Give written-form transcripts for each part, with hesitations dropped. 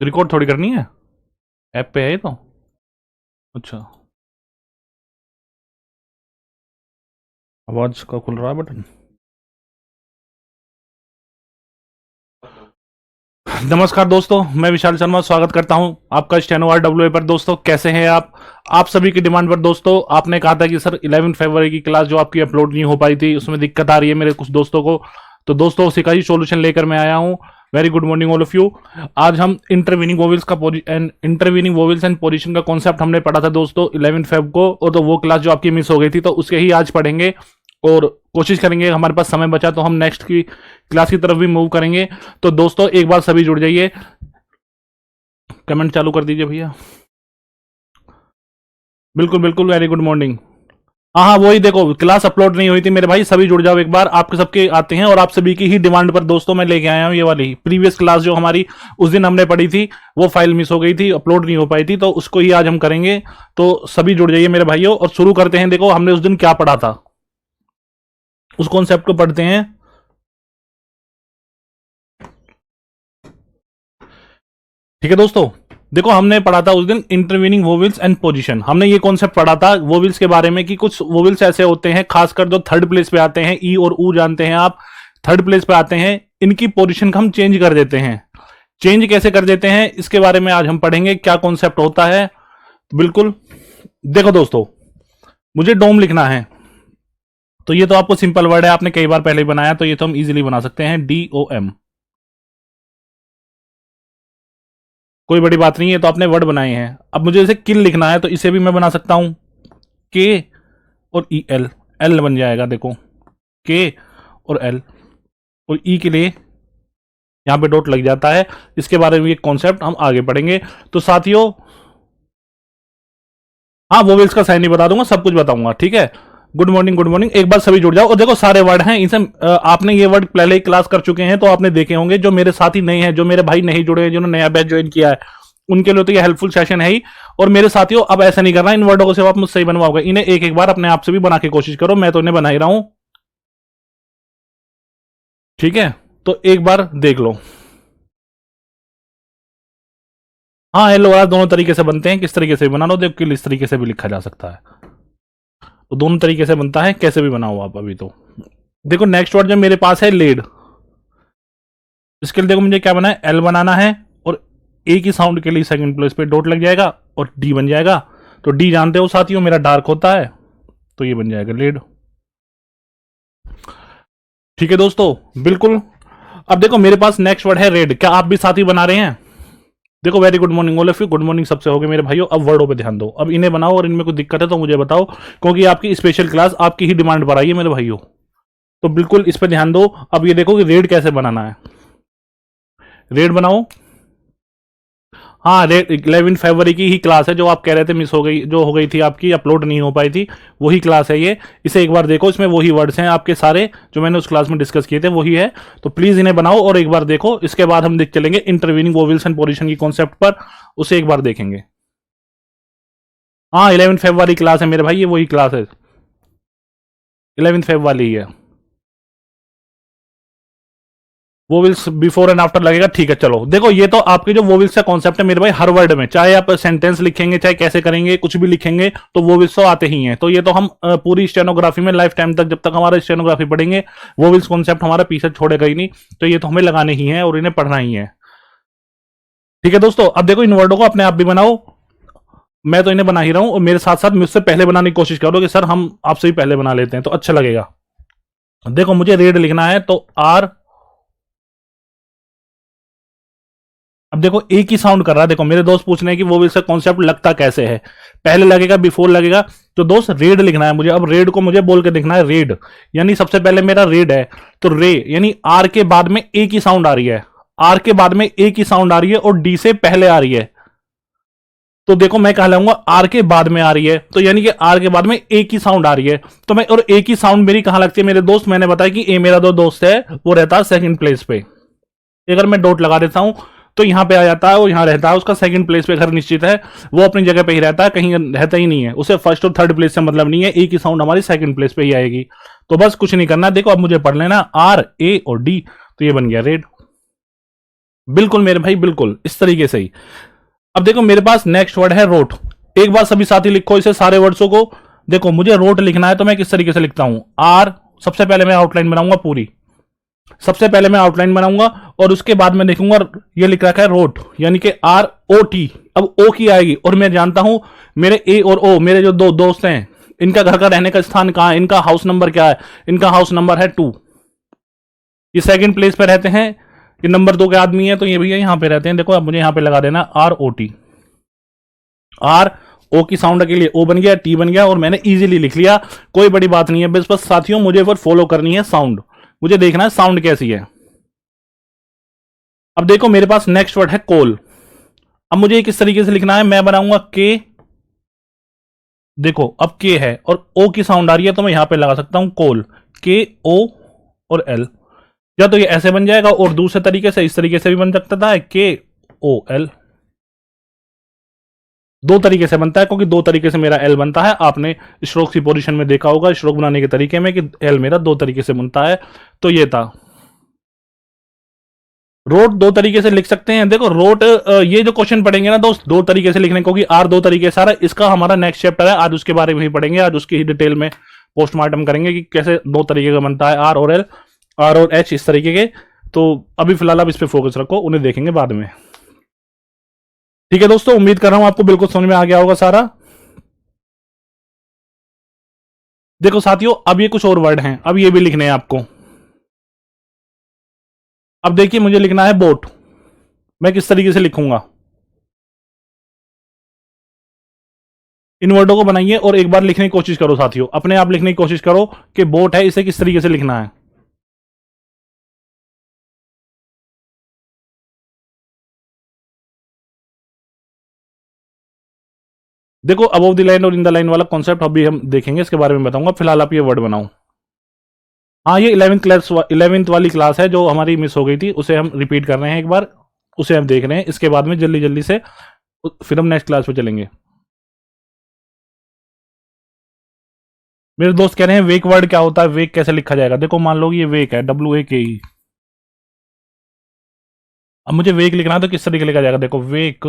Record थोड़ी करनी है, ऐप पे है ये तो। अच्छा, आवाज का खुल रहा है बटन। नमस्कार दोस्तों, मैं विशाल शर्मा स्वागत करता हूं आपका स्टेनो RWA पर। दोस्तों कैसे हैं आप सभी की डिमांड पर दोस्तों आपने कहा था कि सर 11 फरवरी की क्लास जो आपकी अपलोड नहीं हो पाई थी उसमें दिक्कत आ रही है मेरे कुछ दोस्तों को। तो दोस्तों उसी का ही सोल्यूशन लेकर मैं आया हूं। Very good morning all of you. आज हम इंटरवीनिंग वोवेल्स एंड पोजीशन का कॉन्सेप्ट हमने पढ़ा था दोस्तों 11 फेब को, और तो वो क्लास जो आपकी मिस हो गई थी तो उसके ही आज पढ़ेंगे और कोशिश करेंगे, हमारे पास समय बचा तो हम नेक्स्ट की क्लास की तरफ भी मूव करेंगे। तो दोस्तों एक बार सभी जुड़ जाइए, कमेंट चालू कर दीजिए भैया। बिल्कुल बिल्कुल, वेरी गुड मॉर्निंग। हाँ हाँ, वही देखो क्लास अपलोड नहीं हुई थी मेरे भाई, सभी जुड़ जाओ एक बार, आपके सबके आते हैं और आप सभी की ही डिमांड पर दोस्तों मैं लेके आया हूँ ये वाली प्रीवियस क्लास जो हमारी उस दिन हमने पढ़ी थी, वो फाइल मिस हो गई थी, अपलोड नहीं हो पाई थी, तो उसको ही आज हम करेंगे। तो सभी जुड़ जाइए मेरे भाइयों और शुरू करते हैं। देखो हमने उस दिन क्या पढ़ा था, उस कॉन्सेप्ट को पढ़ते हैं। ठीक है दोस्तों, देखो हमने पढ़ा था उस दिन इंटरवीनिंग वोवेल्स एंड पोजीशन। हमने ये कॉन्सेप्ट पढ़ा था वोवेल्स के बारे में कि कुछ वोवेल्स ऐसे होते हैं खासकर जो थर्ड प्लेस पे आते हैं, ई और ऊ जानते हैं आप, थर्ड प्लेस पे आते हैं, इनकी पोजीशन का हम चेंज कर देते हैं। चेंज कैसे कर देते हैं इसके बारे में आज हम पढ़ेंगे, क्या कॉन्सेप्ट होता है। बिल्कुल, देखो दोस्तों मुझे डोम लिखना है, तो ये तो आपको सिंपल वर्ड है, आपने कई बार पहले ही बनाया, तो ये तो हम इजीली बना सकते हैं, DOM। कोई बड़ी बात नहीं है, तो आपने वर्ड बनाए हैं। अब मुझे इसे किल लिखना है तो इसे भी मैं बना सकता हूं, के और EL, एल बन जाएगा। देखो के और एल, और ई के लिए यहां पे डॉट लग जाता है। इसके बारे में ये कॉन्सेप्ट हम आगे पढ़ेंगे। तो साथियों, हाँ वोवेल्स का साइन ही बता दूंगा, सब कुछ बताऊंगा, ठीक है। गुड मॉर्निंग गुड मॉर्निंग, एक बार सभी जुड़ जाओ। और देखो सारे वर्ड हैं इनसे, आपने ये वर्ड पहले ही क्लास कर चुके हैं तो आपने देखे होंगे। जो मेरे साथी नहीं है, जो मेरे भाई नहीं जुड़े हैं, जिन्होंने नया बैच ज्वाइन किया है, उनके लिए तो ये हेल्पफुल सेशन है ही। और मेरे साथियों अब ऐसा नहीं करना, इन वर्डों को सिर्फ आप मुझसे ही बनवाओगे, इन्हें एक एक बार अपने आप से भी बना के कोशिश करो, मैं तो इन्हें बना ही रहा हूं, ठीक है। तो एक बार देख लो। हाँ हेलो आज दोनों तरीके से बनते हैं, किस तरीके से भी बना लो, देखो किल इस तरीके से भी लिखा जा सकता है, तो दोनों तरीके से बनता है, कैसे भी बनाओ आप। अभी तो देखो नेक्स्ट वर्ड जो मेरे पास है लेड, इसके लिए देखो मुझे क्या बना है, एल बनाना है, और ए की साउंड के लिए सेकंड प्लेस पे डॉट लग जाएगा और डी बन जाएगा। तो डी जानते हो साथियों मेरा डार्क होता है, तो ये बन जाएगा लेड। ठीक है दोस्तों, बिल्कुल। अब देखो मेरे पास नेक्स्ट वर्ड है रेड, क्या आप भी साथी बना रहे हैं? देखो very good morning all of you, good morning सबसे हो गए मेरे भाइयों। अब वर्डों पे ध्यान दो, अब इन्हें बनाओ और इनमें कोई दिक्कत है तो मुझे बताओ, क्योंकि आपकी स्पेशल क्लास आपकी ही डिमांड पर आई है मेरे भाइयों। तो बिल्कुल इस पे ध्यान दो। अब ये देखो कि रेड कैसे बनाना है, रेड बनाओ। हाँ रेड 11 फरवरी की ही क्लास है जो आप कह रहे थे मिस हो गई, जो हो गई थी आपकी, अपलोड नहीं हो पाई थी, वही क्लास है ये। इसे एक बार देखो, इसमें वही वर्ड्स हैं आपके सारे जो मैंने उस क्लास में डिस्कस किए थे, वही है। तो प्लीज इन्हें बनाओ और एक बार देखो, इसके बाद हम देख चलेंगे इंटरवीनिंग वोवेल्स एंड पोजीशन की कॉन्सेप्ट पर, उसे एक बार देखेंगे। हाँ 11 फेब वाली क्लास है मेरे भाई, ये वही क्लास है, 11 फेब वाली ही है। वोविल्स बिफोर एंड आफ्टर लगेगा, ठीक है। चलो देखो ये तो आपके जो वोविल्स का कॉन्सेप्ट है मेरे भाई, हर वर्ड में चाहे आप सेंटेंस लिखेंगे, चाहे कैसे करेंगे, कुछ भी लिखेंगे तो वोविल्स तो आते ही हैं। तो ये तो हम पूरी स्टेनोग्राफी में लाइफ टाइम तक, जब तक हमारा स्टेनोग्राफी पढ़ेंगे, वोविल्स कॉन्सेप्ट हमारा पीछे छोड़ेगा ही नहीं। तो ये तो हमें लगाने ही है और इन्हें पढ़ना ही है, ठीक है दोस्तों। अब देखो इन वर्डों को अपने आप भी बनाओ, मैं तो इन्हें बना ही रहा हूं, और मेरे साथ साथ मुझसे पहले बनाने की कोशिश करो कि सर हम आपसे ही पहले बना लेते हैं तो अच्छा लगेगा। देखो मुझे रेड लिखना है तो आर, अब देखो एक ही साउंड कर रहा है। देखो मेरे दोस्त पूछ रहे हैं कि वो भी इसका कॉन्सेप्ट लगता कैसे है, पहले लगेगा बिफोर लगेगा, तो दोस्त रेड लिखना है मुझे। अब रेड को मुझे बोल के लिखना है, रेड यानी सबसे पहले मेरा रेड है, तो रे यानी आर के बाद में ए की साउंड आ रही है, आर के बाद में ए की साउंड आ रही है और डी से पहले आ रही है। तो देखो मैं कहा लाऊंगा आर के बाद में आ रही है, तो यानी कि आर के बाद में ए की साउंड आ रही है, तो मैं, और ए की साउंड मेरी कहां लगती है मेरे दोस्त, मैंने बताया कि ए मेरा दो दोस्त है, वो रहता है सेकंड प्लेस पे। अगर मैं डॉट लगा देता हूं तो यहां पे आ जाता है, वो यहां रहता है, उसका सेकंड प्लेस पे घर निश्चित है, वो अपनी जगह पे ही रहता है, कहीं रहता ही नहीं है, उसे फर्स्ट और थर्ड प्लेस से मतलब नहीं है, ए की साउंड हमारी सेकंड प्लेस पे ही आएगी। तो बस कुछ नहीं करना, देखो अब मुझे पढ़ लेना आर ए और डी, तो ये बन गया रेड। बिल्कुल मेरे भाई, बिल्कुल इस तरीके से ही। अब देखो मेरे पास नेक्स्ट वर्ड है रोट। एक बार सभी साथी लिखो इसे, सारे वर्ड्सों को। देखो मुझे रोट लिखना है तो मैं किस तरीके से लिखता हूं, आर, सबसे पहले मैं आउटलाइन बनाऊंगा पूरी, सबसे पहले मैं आउटलाइन बनाऊंगा और उसके बाद मैं देखूंगा ये लिख रखा है रोट, यानी कि आर ओ टी। अब ओ की आएगी और मैं जानता हूं मेरे ए और ओ, मेरे जो दो दोस्त हैं, इनका घर का रहने का स्थान कहां है, इनका हाउस नंबर क्या है, इनका हाउस नंबर है 2। ये सेकंड प्लेस पे रहते हैं, ये नंबर 2 के आदमी है, तो ये भैया यहां पे रहते हैं। देखो अब मुझे यहां पे लगा देना R O T. R O की साउंड के लिए ओ बन गया, टी बन गया और मैंने इजीली लिख लिया। कोई बड़ी बात नहीं है, बस बस साथियों मुझे फिर फॉलो करनी है साउंड, मुझे देखना है साउंड कैसी है। अब देखो मेरे पास नेक्स्ट वर्ड है कोल। अब मुझे किस तरीके से लिखना है, मैं बनाऊंगा के। देखो अब के है और ओ की साउंड आ रही है तो मैं यहां पे लगा सकता हूं कोल, के ओ और एल। या तो ये ऐसे बन जाएगा और दूसरे तरीके से इस तरीके से भी बन सकता था, के ओ एल। दो तरीके से बनता है, क्योंकि दो तरीके से मेरा एल बनता है। आपने स्ट्रोक की पोजीशन में देखा होगा स्ट्रोक बनाने के तरीके में कि एल मेरा दो तरीके से बनता है। तो ये था रोट। दो तरीके से लिख सकते हैं। देखो रोट, ये जो क्वेश्चन पढ़ेंगे ना दोस्त, दो तरीके से लिखने, क्योंकि आर दो तरीके सारा इसका हमारा नेक्स्ट चैप्टर है, आज उसके बारे में ही पढ़ेंगे, आज उसकी ही डिटेल में पोस्टमार्टम करेंगे कि कैसे दो तरीके का बनता है आर और एल, आर और एच इस तरीके के। तो अभी फिलहाल आप इस पर फोकस रखो, उन्हें देखेंगे बाद में। ठीक है दोस्तों, उम्मीद कर रहा हूं आपको बिल्कुल समझ में आ गया होगा सारा। देखो साथियों अब ये कुछ और वर्ड हैं, अब ये भी लिखने हैं आपको। अब देखिए मुझे लिखना है बोट। मैं किस तरीके से लिखूंगा, इन वर्डों को बनाइए और एक बार लिखने की कोशिश करो साथियों, अपने आप लिखने की कोशिश करो कि बोट है, इसे किस तरीके से लिखना है। देखो अबव द लाइन और इन द लाइन वाला कॉन्सेप्ट अभी हम देखेंगे, इसके बारे में बताऊंगा। फिलहाल आप ये वर्ड बनाओ। हाँ ये 11th वाली क्लास है जो हमारी मिस हो गई थी, उसे हम रिपीट कर रहे हैं एक बार, उसे हम देख रहे हैं। इसके बाद में जल्दी जल्दी से फिर हम नेक्स्ट क्लास पे चलेंगे। मेरे दोस्त कह रहे हैं वेक वर्ड क्या होता है, वेक कैसे लिखा जाएगा। देखो मान लो ये वेक है, WAKE। अब मुझे वेक लिखना है तो किस तरीके लिखा जाएगा, देखो वेक,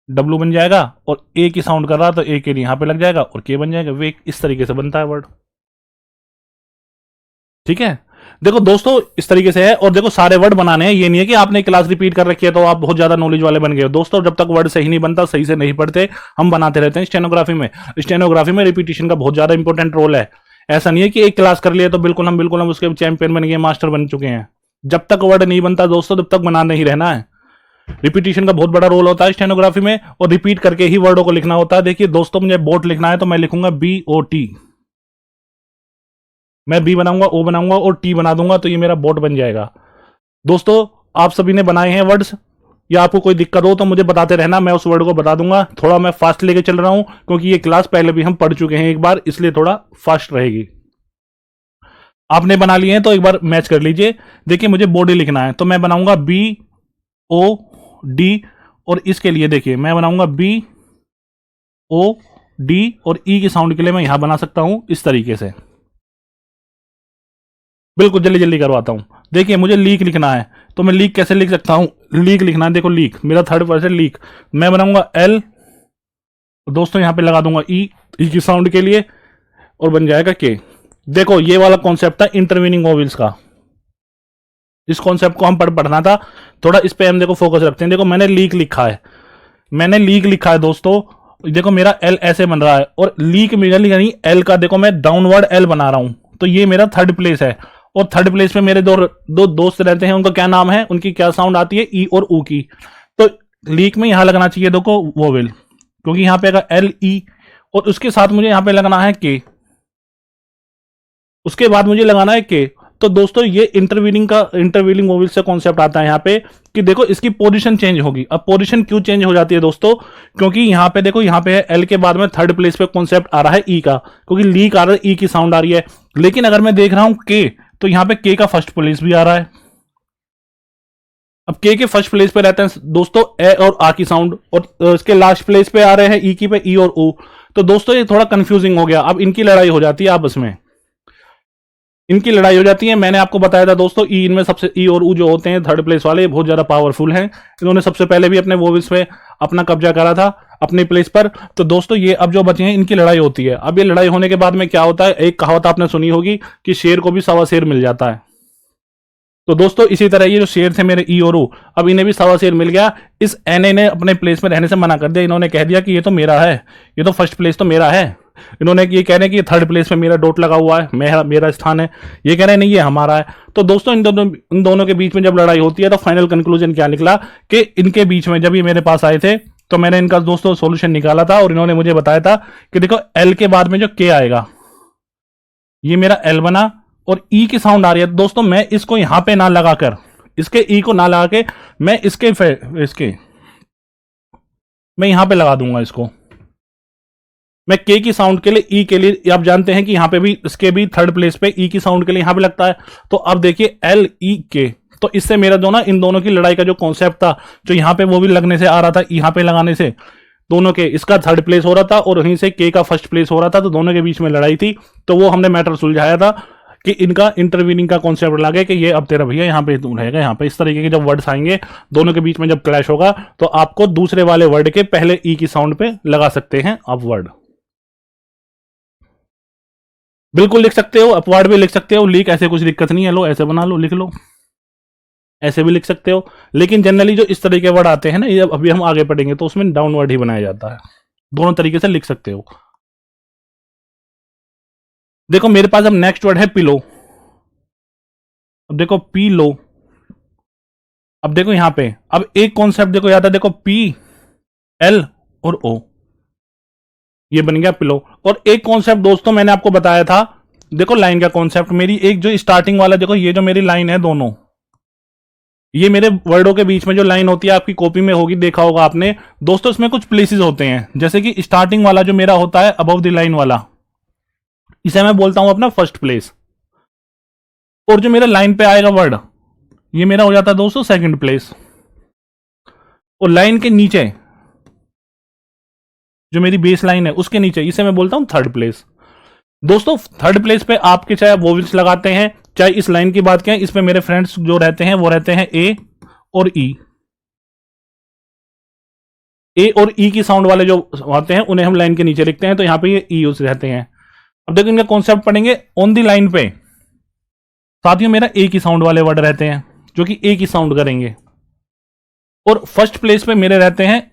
डब्लू बन जाएगा और ए की साउंड कर रहा तो ए के यहां पे लग जाएगा और के बन जाएगा वेक। इस तरीके से बनता है वर्ड। ठीक है, देखो दोस्तों इस तरीके से है। और देखो सारे वर्ड बनाने हैं, ये नहीं है कि आपने क्लास रिपीट कर रखी है तो आप बहुत ज्यादा नॉलेज वाले बन गए हो। दोस्तों जब तक वर्ड सही नहीं बनता, सही से नहीं पढ़ते, हम बनाते रहते हैं। स्टेनोग्राफी में रिपीटिशन का बहुत ज्यादा इंपॉर्टेंट रोल है। ऐसा नहीं है कि एक क्लास कर लिया तो बिल्कुल हम उसके चैंपियन बन गए, मास्टर बन चुके हैं। जब तक वर्ड नहीं बनता दोस्तों, तब तक बनाने ही रहना है। रिपीटिशन का बहुत बड़ा रोल होता है स्टेनोग्राफी में, और रिपीट करके ही वर्डों को लिखना होता है। देखिए दोस्तों मुझे बोट लिखना है तो मैं लिखूंगा BOT। मैं बी बनाऊंगा, ओ बनाऊंगा और टी बना दूंगा तो ये मेरा बोट बन जाएगा। दोस्तों आप सभी ने बनाए हैं वर्ड्स, या आपको कोई दिक्कत हो तो मुझे बताते रहना, मैं उस वर्ड को बता दूंगा। थोड़ा मैं फास्ट लेके चल रहा हूं क्योंकि ये क्लास पहले भी हम पढ़ चुके हैं एक बार, इसलिए थोड़ा फास्ट रहेगी। आपने बना लिए हैं तो एक बार मैच कर लीजिए। देखिए मुझे बॉडी लिखना है तो मैं बनाऊंगा BOD, और इसके लिए देखिए मैं बनाऊंगा BOD और ई की साउंड के लिए मैं यहां बना सकता हूं इस तरीके से। बिल्कुल जल्दी जल्दी करवाता हूं। देखिए मुझे लीक लिखना है तो मैं लीक कैसे लिख सकता हूं, लीक लिखना है, देखो लीक मेरा थर्ड पर्सन लीक। मैं बनाऊंगा L, दोस्तों यहां पे लगा दूंगा ई की साउंड के लिए और बन जाएगा के। देखो ये वाला कॉन्सेप्ट था इंटरवीनिंग वोवेल्स का, इस कॉन्सेप्ट को हम पढ़ना था थोड़ा, इस पे हम देखो फोकस रखते हैं। देखो मैंने लीक लिखा है, मैंने लीक लिखा है दोस्तों। देखो मेरा एल ऐसे बन रहा है और लीक मेरा नहीं, एल का देखो मैं डाउनवर्ड एल बना रहा हूं, तो ये मेरा थर्ड प्लेस है। और थर्ड प्लेस पे मेरे दो दोस्त रहते हैं, उनका क्या नाम है, उनकी क्या साउंड आती है, ई और ऊ की। तो लीक में यहां लगना चाहिए देखो वोवेल, क्योंकि यहां पे अगर LE और उसके साथ मुझे यहां पे लगाना है के, उसके बाद मुझे लगाना है के। तो दोस्तों ये इंटरवीनिंग वोवेल से कॉन्सेप्ट आता है यहाँ पे कि देखो इसकी पोजीशन चेंज होगी। अब पोजीशन क्यों चेंज हो जाती है दोस्तों, क्योंकि यहाँ पे देखो यहाँ पे है एल के बाद में थर्ड प्लेस पे कॉन्सेप्ट आ रहा है ई का, क्योंकि लीक आ रहा है, ई की साउंड आ रही है। लेकिन अगर मैं देख रहा हूं के, तो यहाँ पे के का फर्स्ट प्लेस भी आ रहा है। अब के फर्स्ट प्लेस पे रहते हैं दोस्तों ए और आ की साउंड, और इसके लास्ट प्लेस पे आ रहे हैं ई की पे ई और ओ। तो दोस्तों ये थोड़ा कंफ्यूजिंग हो गया, अब इनकी लड़ाई हो जाती है आपस में। इनकी लड़ाई हो जाती है। मैंने आपको बताया था दोस्तों, ई इनमें सबसे, ई और ऊ जो होते हैं थर्ड प्लेस वाले, बहुत ज्यादा पावरफुल हैं। इन्होंने सबसे पहले भी अपने वोवेल्स पे अपना कब्जा करा था अपनी प्लेस पर। तो दोस्तों ये अब जो बचे हैं इनकी लड़ाई होती है। अब ये लड़ाई होने के बाद में क्या होता है, एक कहावत आपने सुनी होगी कि शेर को भी सवा शेर मिल जाता है। तो दोस्तों इसी तरह ये जो शेर थे मेरे ई और ऊ, अब इन्हें भी सवा शेर मिल गया। इस एनए ने अपने प्लेस में रहने से मना कर दिया। इन्होंने कह दिया कि ये तो मेरा है, ये तो फर्स्ट प्लेस तो मेरा है। इन्होंने ये कह रहे हैं कि थर्ड प्लेस में मेरा डॉट लगा हुआ है, मेरा स्थान है। ये कह रहे हैं नहीं ये हमारा है। तो दोस्तों इन दोनों के बीच में जब लड़ाई होती है तो फाइनल कंक्लूजन क्या निकला कि इनके बीच में जब ये मेरे पास आए थे तो मैंने इनका दोस्तों सॉल्यूशन निकाला था और इन्होंने मुझे बताया था कि देखो एल के बाद में जो के आएगा ये मेरा एल बना और ई की साउंड आ रही है। दोस्तों मैं इसको यहां पे ना लगाकर, इसके ई को ना लगा के मैं इसके मैं यहां पे लगा दूंगा इसको। मैं के की साउंड के लिए, ई के लिए, आप जानते हैं कि यहां पे भी इसके भी थर्ड प्लेस पे ई की साउंड के लिए यहां पे लगता है। तो अब देखिए एल ई के, तो इससे मेरा जो ना इन दोनों की लड़ाई का जो कॉन्सेप्ट था, जो यहां पे वो भी लगने से आ रहा था, यहां पे लगाने से दोनों के, इसका थर्ड प्लेस हो रहा था और वहीं से के का फर्स्ट प्लेस हो रहा था, तो दोनों के बीच में लड़ाई थी। तो वो हमने मैटर सुलझाया था कि इनका इंटरवीनिंग का कॉन्सेप्ट लगे कि ये अब तेरा भैया यहाँ पे रहेगा, यहाँ पे इस तरीके के जब वर्ड्स आएंगे दोनों के बीच में जब क्लैश होगा तो आपको दूसरे वाले वर्ड के पहले ई की साउंड पे लगा सकते हैं आप वर्ड। बिल्कुल लिख सकते हो, अपवर्ड भी लिख सकते हो, लीक, ऐसे कुछ दिक्कत नहीं है। लो ऐसे बना लो, लिख लो, ऐसे भी लिख सकते हो। लेकिन जनरली जो इस तरीके वर्ड आते हैं ना, ये अभी हम आगे पढ़ेंगे तो उसमें डाउनवर्ड ही बनाया जाता है। दोनों तरीके से लिख सकते हो। देखो मेरे पास अब नेक्स्ट वर्ड है पिलो। अब देखो पी लो। अब देखो यहां पे अब एक कॉन्सेप्ट देखो याद है, देखो पी एल और ओ, ये बन गया पिलो। और एक कॉन्सेप्ट दोस्तों मैंने आपको बताया था, देखो लाइन का कॉन्सेप्ट, मेरी एक जो स्टार्टिंग वाला, देखो ये जो मेरी लाइन है दोनों, ये मेरे वर्डों के बीच में जो लाइन होती है आपकी कॉपी में होगी, देखा होगा आपने दोस्तों। इसमें कुछ प्लेसेस होते हैं, जैसे कि स्टार्टिंग वाला जो मेरा होता है अबव द लाइन वाला, इसे मैं बोलता हूं अपना फर्स्ट प्लेस। और जो मेरा लाइन पे आएगा वर्ड, ये मेरा हो जाता है दोस्तों सेकंड प्लेस। और लाइन के नीचे जो मेरी बेस लाइन है उसके नीचे, इसे मैं बोलता हूं थर्ड प्लेस। दोस्तों थर्ड प्लेस पे आपके चाहे वोवेल्स लगाते हैं, चाहे इस लाइन की बात करें, इसमें मेरे फ्रेंड्स जो रहते हैं वो रहते हैं ए और ई। ए और ई की साउंड वाले जो आते हैं उन्हें हम लाइन के नीचे लिखते हैं, तो यहां पे ये ई यूज रहते हैं। अब देखो इनका कॉन्सेप्ट पढ़ेंगे ऑन दी लाइन पे, साथियों मेरा ए की साउंड वाले वर्ड रहते हैं जो कि ए की साउंड करेंगे। और फर्स्ट प्लेस पे मेरे रहते हैं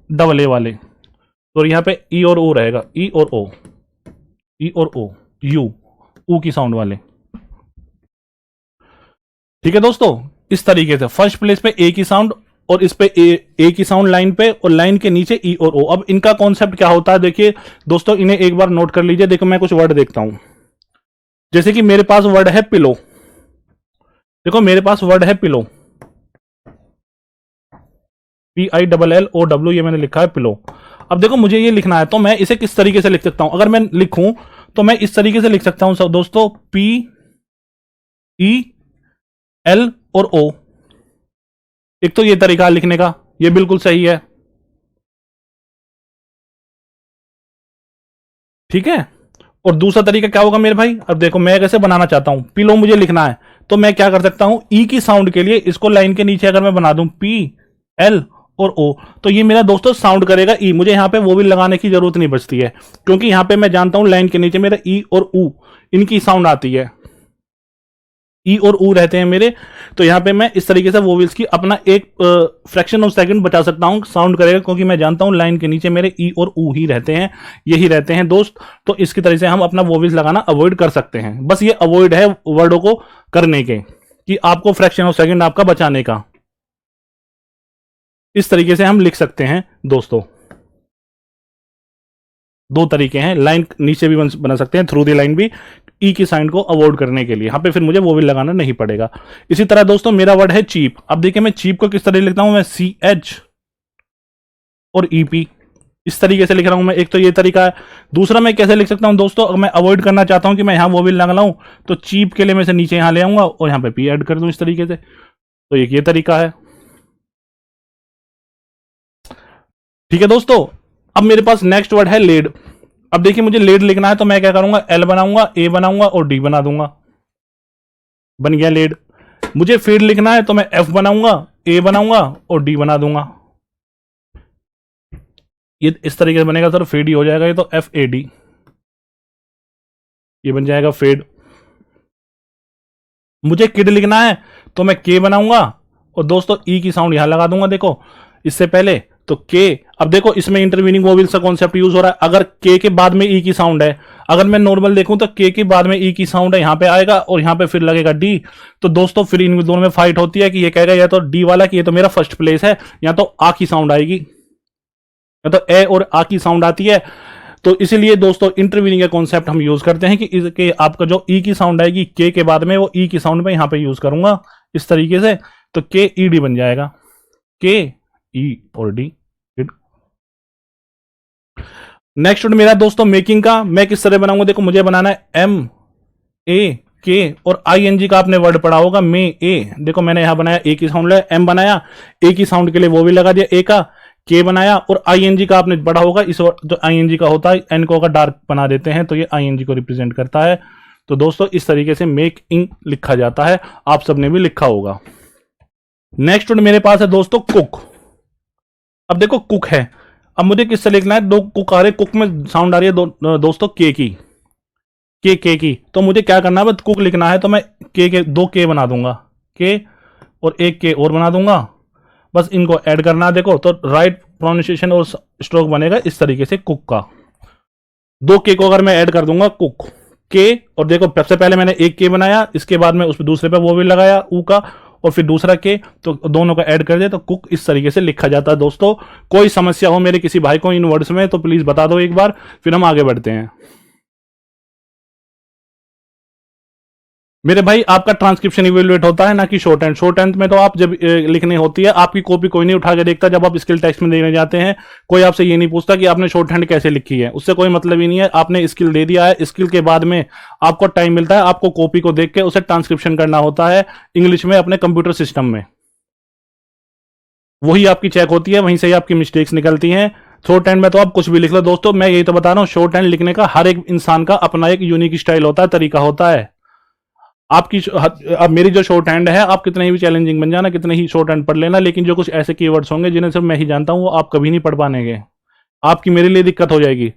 डबल ए वाले, तो यहां पे ई और ओ रहेगा, ई और ओ, ई और ओ, यू, ऊ की साउंड वाले। ठीक है दोस्तों, इस तरीके से फर्स्ट प्लेस पे ए की साउंड और इस पे ए की साउंड लाइन पे, और लाइन के नीचे ई और ओ। अब इनका कॉन्सेप्ट क्या होता है देखिए दोस्तों, इन्हें एक बार नोट कर लीजिए। देखो मैं कुछ वर्ड देखता हूं, जैसे कि मेरे पास वर्ड है पिलो। देखो मेरे पास वर्ड है पिलो, PILLOW, ये मैंने लिखा है पिलो। अब देखो मुझे ये लिखना है तो मैं इसे किस तरीके से लिख सकता हूं, अगर मैं लिखूं तो मैं इस तरीके से लिख सकता हूं दोस्तों, PEL और O। एक तो ये तरीका लिखने का, ये बिल्कुल सही है, ठीक है। और दूसरा तरीका क्या होगा मेरे भाई, अब देखो मैं कैसे बनाना चाहता हूं, पिलो मुझे लिखना है तो मैं क्या कर सकता हूं, ई की साउंड के लिए इसको लाइन के नीचे अगर मैं बना दूं PL और O, तो ये मेरा दोस्तों साउंड करेगा ई। मुझे यहां पे वो भी लगाने की जरूरत नहीं बचती है, क्योंकि यहां पे मैं जानता हूं लाइन के नीचे मेरा ई और ऊ, इनकी साउंड आती है, ई और ऊ रहते हैं मेरे। तो यहां पे मैं इस तरीके से वोवेल्स की अपना एक फ्रैक्शन ऑफ सेकंड बचा सकता हूं, साउंड करेगा, क्योंकि मैं जानता हूं लाइन के नीचे मेरे ई और ऊ ही रहते हैं, यही रहते हैं दोस्त। तो इसकी तरह से हम अपना वोवेल्स लगाना अवॉइड कर सकते हैं। बस ये अवॉइड है वर्डों को करने के, कि आपको फ्रैक्शन ऑफ सेकंड आपका बचाने का। इस तरीके से हम लिख सकते हैं दोस्तों। दो तरीके हैं, लाइन नीचे भी बना सकते हैं, थ्रू दी लाइन भी, ई की साइन को अवॉइड करने के लिए। यहां पे फिर मुझे वो भी लगाना नहीं पड़ेगा। इसी तरह दोस्तों मेरा वर्ड है चीप। अब देखिए मैं चीप को किस तरह लिखता हूं, मैं CH और EP इस तरीके से लिख रहा हूं मैं। एक तो ये तरीका है। दूसरा मैं कैसे लिख सकता हूं दोस्तों, अगर मैं अवॉइड करना चाहता हूं कि मैं यहां वो भी लगा लाऊं, तो चीप के लिए मैं से नीचे यहां ले आऊंगा और यहां पे P ऐड कर दूं इस तरीके से। तो एक ये तरीका है, ठीक है दोस्तों। अब मेरे पास नेक्स्ट वर्ड है लेड। अब देखिए मुझे लेड लिखना है तो मैं क्या करूंगा, L बनाऊंगा, A बनाऊंगा और D बना दूंगा। बन गया लेड। मुझे फीड लिखना है तो मैं एफ बनाऊंगा, ए बनाऊंगा और डी बना दूंगा। ये इस तरीके से बनेगा सर, फेड ही हो जाएगा ये तो, एफ ए डी, ये बन जाएगा फेड। मुझे किड लिखना है तो मैं के बनाऊंगा और दोस्तों ई की साउंड यहां लगा दूंगा। देखो इससे पहले तो के, अब देखो इसमें इंटरवीनिंग वोवेल्स का कॉन्सेप्ट यूज हो रहा है। अगर के बाद में ई की साउंड है, अगर मैं नॉर्मल देखूं तो के बाद में ई की साउंड है, यहां पे आएगा और यहां पे फिर लगेगा डी। तो दोस्तों फिर इन दोनों में फाइट होती है कि ये कहेगा या तो डी वाला कि ये तो मेरा फर्स्ट प्लेस है, या तो आ की साउंड आएगी, या तो ए और आ की साउंड आती है। तो इसीलिए दोस्तों इंटरवीनिंग का कॉन्सेप्ट हम यूज करते हैं कि इसके आपका जो ई की साउंड आएगी के बाद में, वो ई की साउंड में यहां पे यूज करूंगा इस तरीके से, तो के ई डी बन जाएगा, के ई और डी। नेक्स्ट मेरा दोस्तों मेकिंग का, मैं किस तरह बनाऊंगा, देखो मुझे बनाना है एम ए के और आई एन जी का आपने वर्ड पढ़ा होगा, मे ए। देखो मैंने यहां बनाया ए की साउंड, एम बनाया, ए की साउंड के लिए वो भी लगा दिया ए का, के बनाया, और आईएनजी का आपने पढ़ा होगा, इस जो आईएनजी का होता है एन को अगर डार्क बना देते हैं तो ये आईएनजी को रिप्रेजेंट करता है। तो दोस्तों इस तरीके से मेक इन लिखा जाता है, आप सबने भी लिखा होगा। नेक्स्ट वर्ड मेरे पास है दोस्तों कुक। अब देखो कुक है, अब मुझे किससे लिखना है, दो कुक आ रहे, कुक में साउंड आ रही है दोस्तों के की, के की। तो मुझे क्या करना है, बस कुक लिखना है तो मैं के दो के बना दूंगा, के और एक के और बना दूंगा, बस इनको ऐड करना है। देखो तो राइट प्रोनाउंसिएशन और स्ट्रोक बनेगा इस तरीके से कुक का। दो के को अगर मैं ऐड कर दूंगा कुक के, और देखो सबसे पहले मैंने एक के बनाया, इसके बाद में उस दूसरे पे वो भी लगाया ऊ का, और फिर दूसरा के, तो दोनों का ऐड कर दे तो कुक इस तरीके से लिखा जाता है। दोस्तों कोई समस्या हो मेरे किसी भाई को इन वर्ड्स में तो प्लीज बता दो एक बार, फिर हम आगे बढ़ते हैं। मेरे भाई आपका ट्रांसक्रिप्शन इवेल्युएट होता है ना कि शॉर्ट हैंड। शॉर्ट हैंड में तो आप जब लिखनी होती है, आपकी कॉपी कोई नहीं उठा के देखता, जब आप स्किल टेक्स्ट में देने जाते हैं कोई आपसे ये नहीं पूछता कि आपने शॉर्ट हैंड कैसे लिखी है, उससे कोई मतलब ही नहीं है। आपने स्किल दे दिया है, स्किल के बाद में आपको टाइम मिलता है, आपको कॉपी को देख के उसे ट्रांसक्रिप्शन करना होता है इंग्लिश में अपने कंप्यूटर सिस्टम में, वही आपकी चेक होती है, वहीं से ही आपकी मिस्टेक्स निकलती हैं। शॉर्ट हैंड में तो आप कुछ भी लिख लो दोस्तों, मैं यही तो बता रहा हूं, शॉर्ट हैंड लिखने का हर एक इंसान का अपना एक यूनिक स्टाइल होता है, तरीका होता है। आपकी अब मेरी जो शॉर्ट हैंड है, आप कितने भी चैलेंजिंग बन जाना, कितने ही शॉर्ट हैंड पढ़ लेना, लेकिन जो कुछ ऐसे कीवर्ड्स होंगे जिन्हें सिर्फ मैं ही जानता हूं, वो आप कभी नहीं पढ़ पाएंगे, आपकी मेरे लिए दिक्कत हो जाएगी।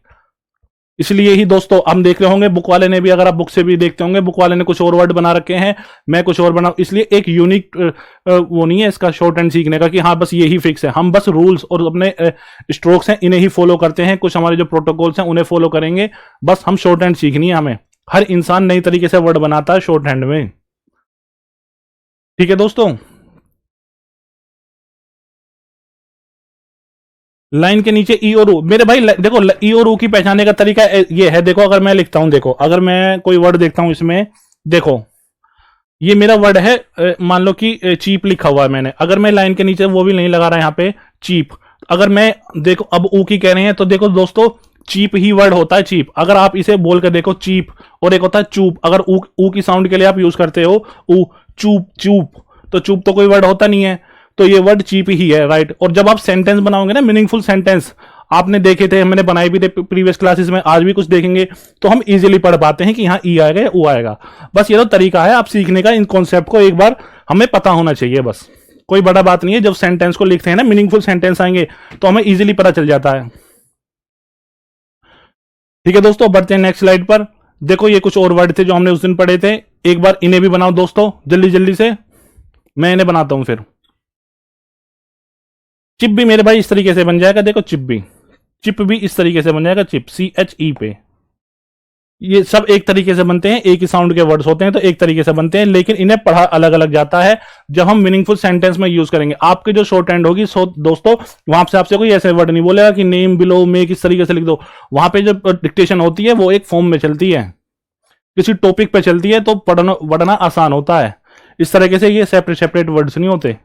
इसलिए ही दोस्तों हम देख रहे होंगे बुक वाले ने भी, अगर आप बुक से भी देखते होंगे, बुक वाले ने कुछ और वर्ड बना रखे हैं, मैं कुछ और बना, इसलिए एक यूनिक वो नहीं है इसका शॉर्ट हैंड सीखने का कि हाँ बस यही फिक्स है। हम बस रूल्स और अपने स्ट्रोक्स हैं इन्हें ही फॉलो करते हैं, कुछ हमारे जो प्रोटोकॉल्स हैं उन्हें फॉलो करेंगे, बस हम शॉर्ट हैंड सीखनी है हमें। हर इंसान नई तरीके से वर्ड बनाता है शॉर्ट हैंड में, ठीक है दोस्तों। लाइन के नीचे ई और ऊ, मेरे भाई देखो ई और ऊ की पहचानने का तरीका ये है, देखो अगर मैं लिखता हूं, देखो अगर मैं कोई वर्ड देखता हूं इसमें, देखो ये मेरा वर्ड है, मान लो कि चीप लिखा हुआ है मैंने, अगर मैं लाइन के नीचे वो भी नहीं लगा रहा यहां पे चीप, अगर मैं देखो अब ऊ की कह रहे हैं तो देखो दोस्तों चीप ही वर्ड होता है चीप। अगर आप इसे बोल कर देखो चीप, और एक होता है चूप, अगर ऊ की साउंड के लिए आप यूज करते हो ऊ, चूप चूप, तो चूप तो कोई वर्ड होता नहीं है, तो ये वर्ड चीप ही है, राइट। और जब आप सेंटेंस बनाओगे ना, मीनिंगफुल सेंटेंस आपने देखे थे, मैंने बनाए भी थे प्रीवियस क्लासेस में, आज भी कुछ देखेंगे, तो हम इजीली पढ़ पाते हैं कि यहाँ ई आएगा या ऊ आएगा। बस ये तो तरीका है आप सीखने का, इन कॉन्सेप्ट को एक बार हमें पता होना चाहिए, बस कोई बड़ा बात नहीं है। जब सेंटेंस को लिखते हैं ना, मीनिंगफुल सेंटेंस आएंगे तो हमें इजीली पता चल जाता है, ठीक है दोस्तों। बढ़ते हैं नेक्स्ट स्लाइड पर। देखो ये कुछ और वर्ड थे जो हमने उस दिन पढ़े थे, एक बार इन्हें भी बनाओ दोस्तों जल्दी जल्दी से, मैं इन्हें बनाता हूं फिर। चिप भी मेरे भाई इस तरीके से बन जाएगा, देखो चिप भी इस तरीके से बन जाएगा, चिप CHE पे। ये सब एक तरीके से बनते हैं, एक ही साउंड के वर्ड्स होते हैं तो एक तरीके से बनते हैं, लेकिन इन्हें पढ़ा अलग अलग जाता है जब हम मीनिंगफुल सेंटेंस में यूज करेंगे। आपके जो शॉर्ट हैंड होगी दोस्तों, वहां से आपसे कोई ऐसे वर्ड नहीं बोलेगा कि नेम बिलो में किस तरीके से लिख दो, वहां पे जो डिक्टेशन होती है वो एक फॉर्म में चलती है, किसी टॉपिक पे चलती है, तो पढ़ना आसान होता है। इस तरीके से ये सेपरेट सेपरेट वर्ड्स नहीं होते।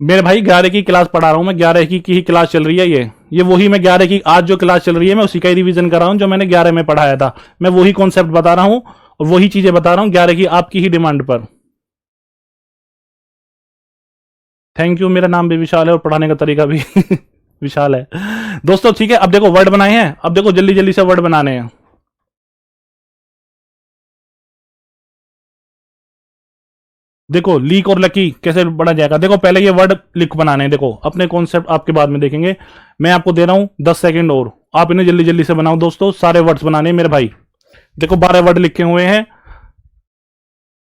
मेरे भाई 11 की क्लास पढ़ा रहा हूं मैं, 11 की ही क्लास चल रही है ये वही मैं 11 की आज जो क्लास चल रही है मैं उसी का ही रिवीजन कर रहा हूं जो मैंने 11 में पढ़ाया था। मैं वही कॉन्सेप्ट बता रहा हूं और वही चीजें बता रहा हूं 11 की आपकी ही डिमांड पर। Thank you. मेरा नाम भी विशाल है और पढ़ाने का तरीका भी विशाल है दोस्तों, ठीक है। अब देखो वर्ड बनाए हैं, अब देखो जल्दी जल्दी से वर्ड बनाने हैं। देखो लीक और लकी कैसे बढ़ा जाएगा। देखो पहले ये वर्ड लिख बनाने हैं, देखो अपने कॉन्सेप्ट आपके बाद में देखेंगे। मैं आपको दे रहा हूं 10 सेकंड और आप इन्हें जल्दी जल्दी से बनाओ दोस्तों, सारे वर्ड्स बनाने हैं मेरे भाई। देखो 12 वर्ड लिखे हुए हैं,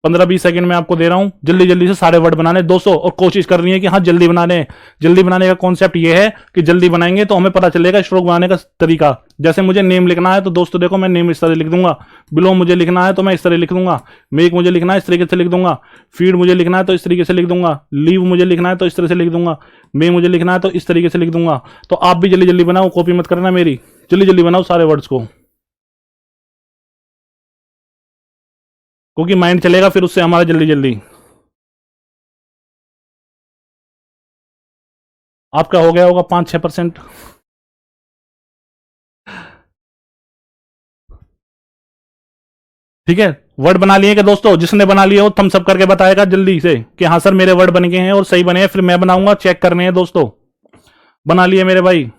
15-20 सेकंड में आपको दे रहा हूं, जल्दी जल्दी से सारे वर्ड बनाने दोस्तों, और कोशिश करनी है कि हाँ जल्दी बनाने। जल्दी बनाने का कॉन्सेप्ट ये है कि जल्दी बनाएंगे तो हमें पता चलेगा स्ट्रोक बनाने का तरीका। जैसे मुझे नेम लिखना है तो दोस्तों देखो मैं नेम इस तरह लिख दूंगा, बिलो मुझे लिखना है तो मैं इस तरह लिख दूंगा, मेक मुझे लिखना है इस तरीके से लिख दूंगा, फीड मुझे लिखना है तो इस तरीके से लिख दूंगा, लीव मुझे लिखना है तो इस तरह से लिख दूंगा, मे मुझे लिखना है तो इस तरीके से लिख दूंगा। तो आप भी जल्दी जल्दी बनाओ, कॉपी मत करना मेरी, जल्दी जल्दी बनाओ सारे वर्ड्स को, क्योंकि माइंड चलेगा फिर उससे हमारा जल्दी जल्दी। आपका हो गया होगा 5-6%। ठीक है, वर्ड बना लिए क्या दोस्तों? जिसने बना लिया हो थम्स अप करके बताएगा जल्दी से कि हाँ सर मेरे वर्ड बन गए हैं और सही बने हैं, फिर मैं बनाऊंगा, चेक करने हैं दोस्तों। बना लिए मेरे भाई?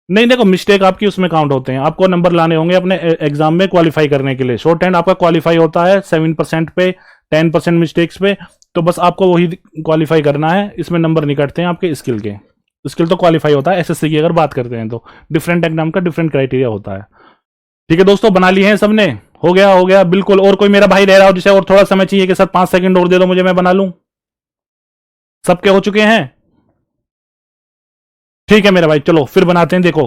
नहीं देखो मिस्टेक आपकी उसमें काउंट होते हैं, आपको नंबर लाने होंगे अपने एग्जाम में क्वालिफाई करने के लिए। शॉर्ट हैंड आपका क्वालिफाई होता है 7% पे, 10% मिस्टेक्स पे, तो बस आपको वही क्वालिफाई करना है, इसमें नंबर नहीं कटते हैं आपके स्किल के। स्किल तो क्वालिफाई होता है एसएससी की अगर बात करते हैं तो, डिफरेंट एग्जाम का डिफरेंट क्राइटेरिया होता है। ठीक है दोस्तों, बना लिए हैं सबने? हो गया बिल्कुल। और कोई मेरा भाई रह रहा हो जिसे और थोड़ा समय चाहिए कि सर 5 सेकंड और दे दो मुझे, मैं बना लूं? सबके हो चुके हैं? ठीक है मेरे भाई, चलो फिर बनाते हैं। देखो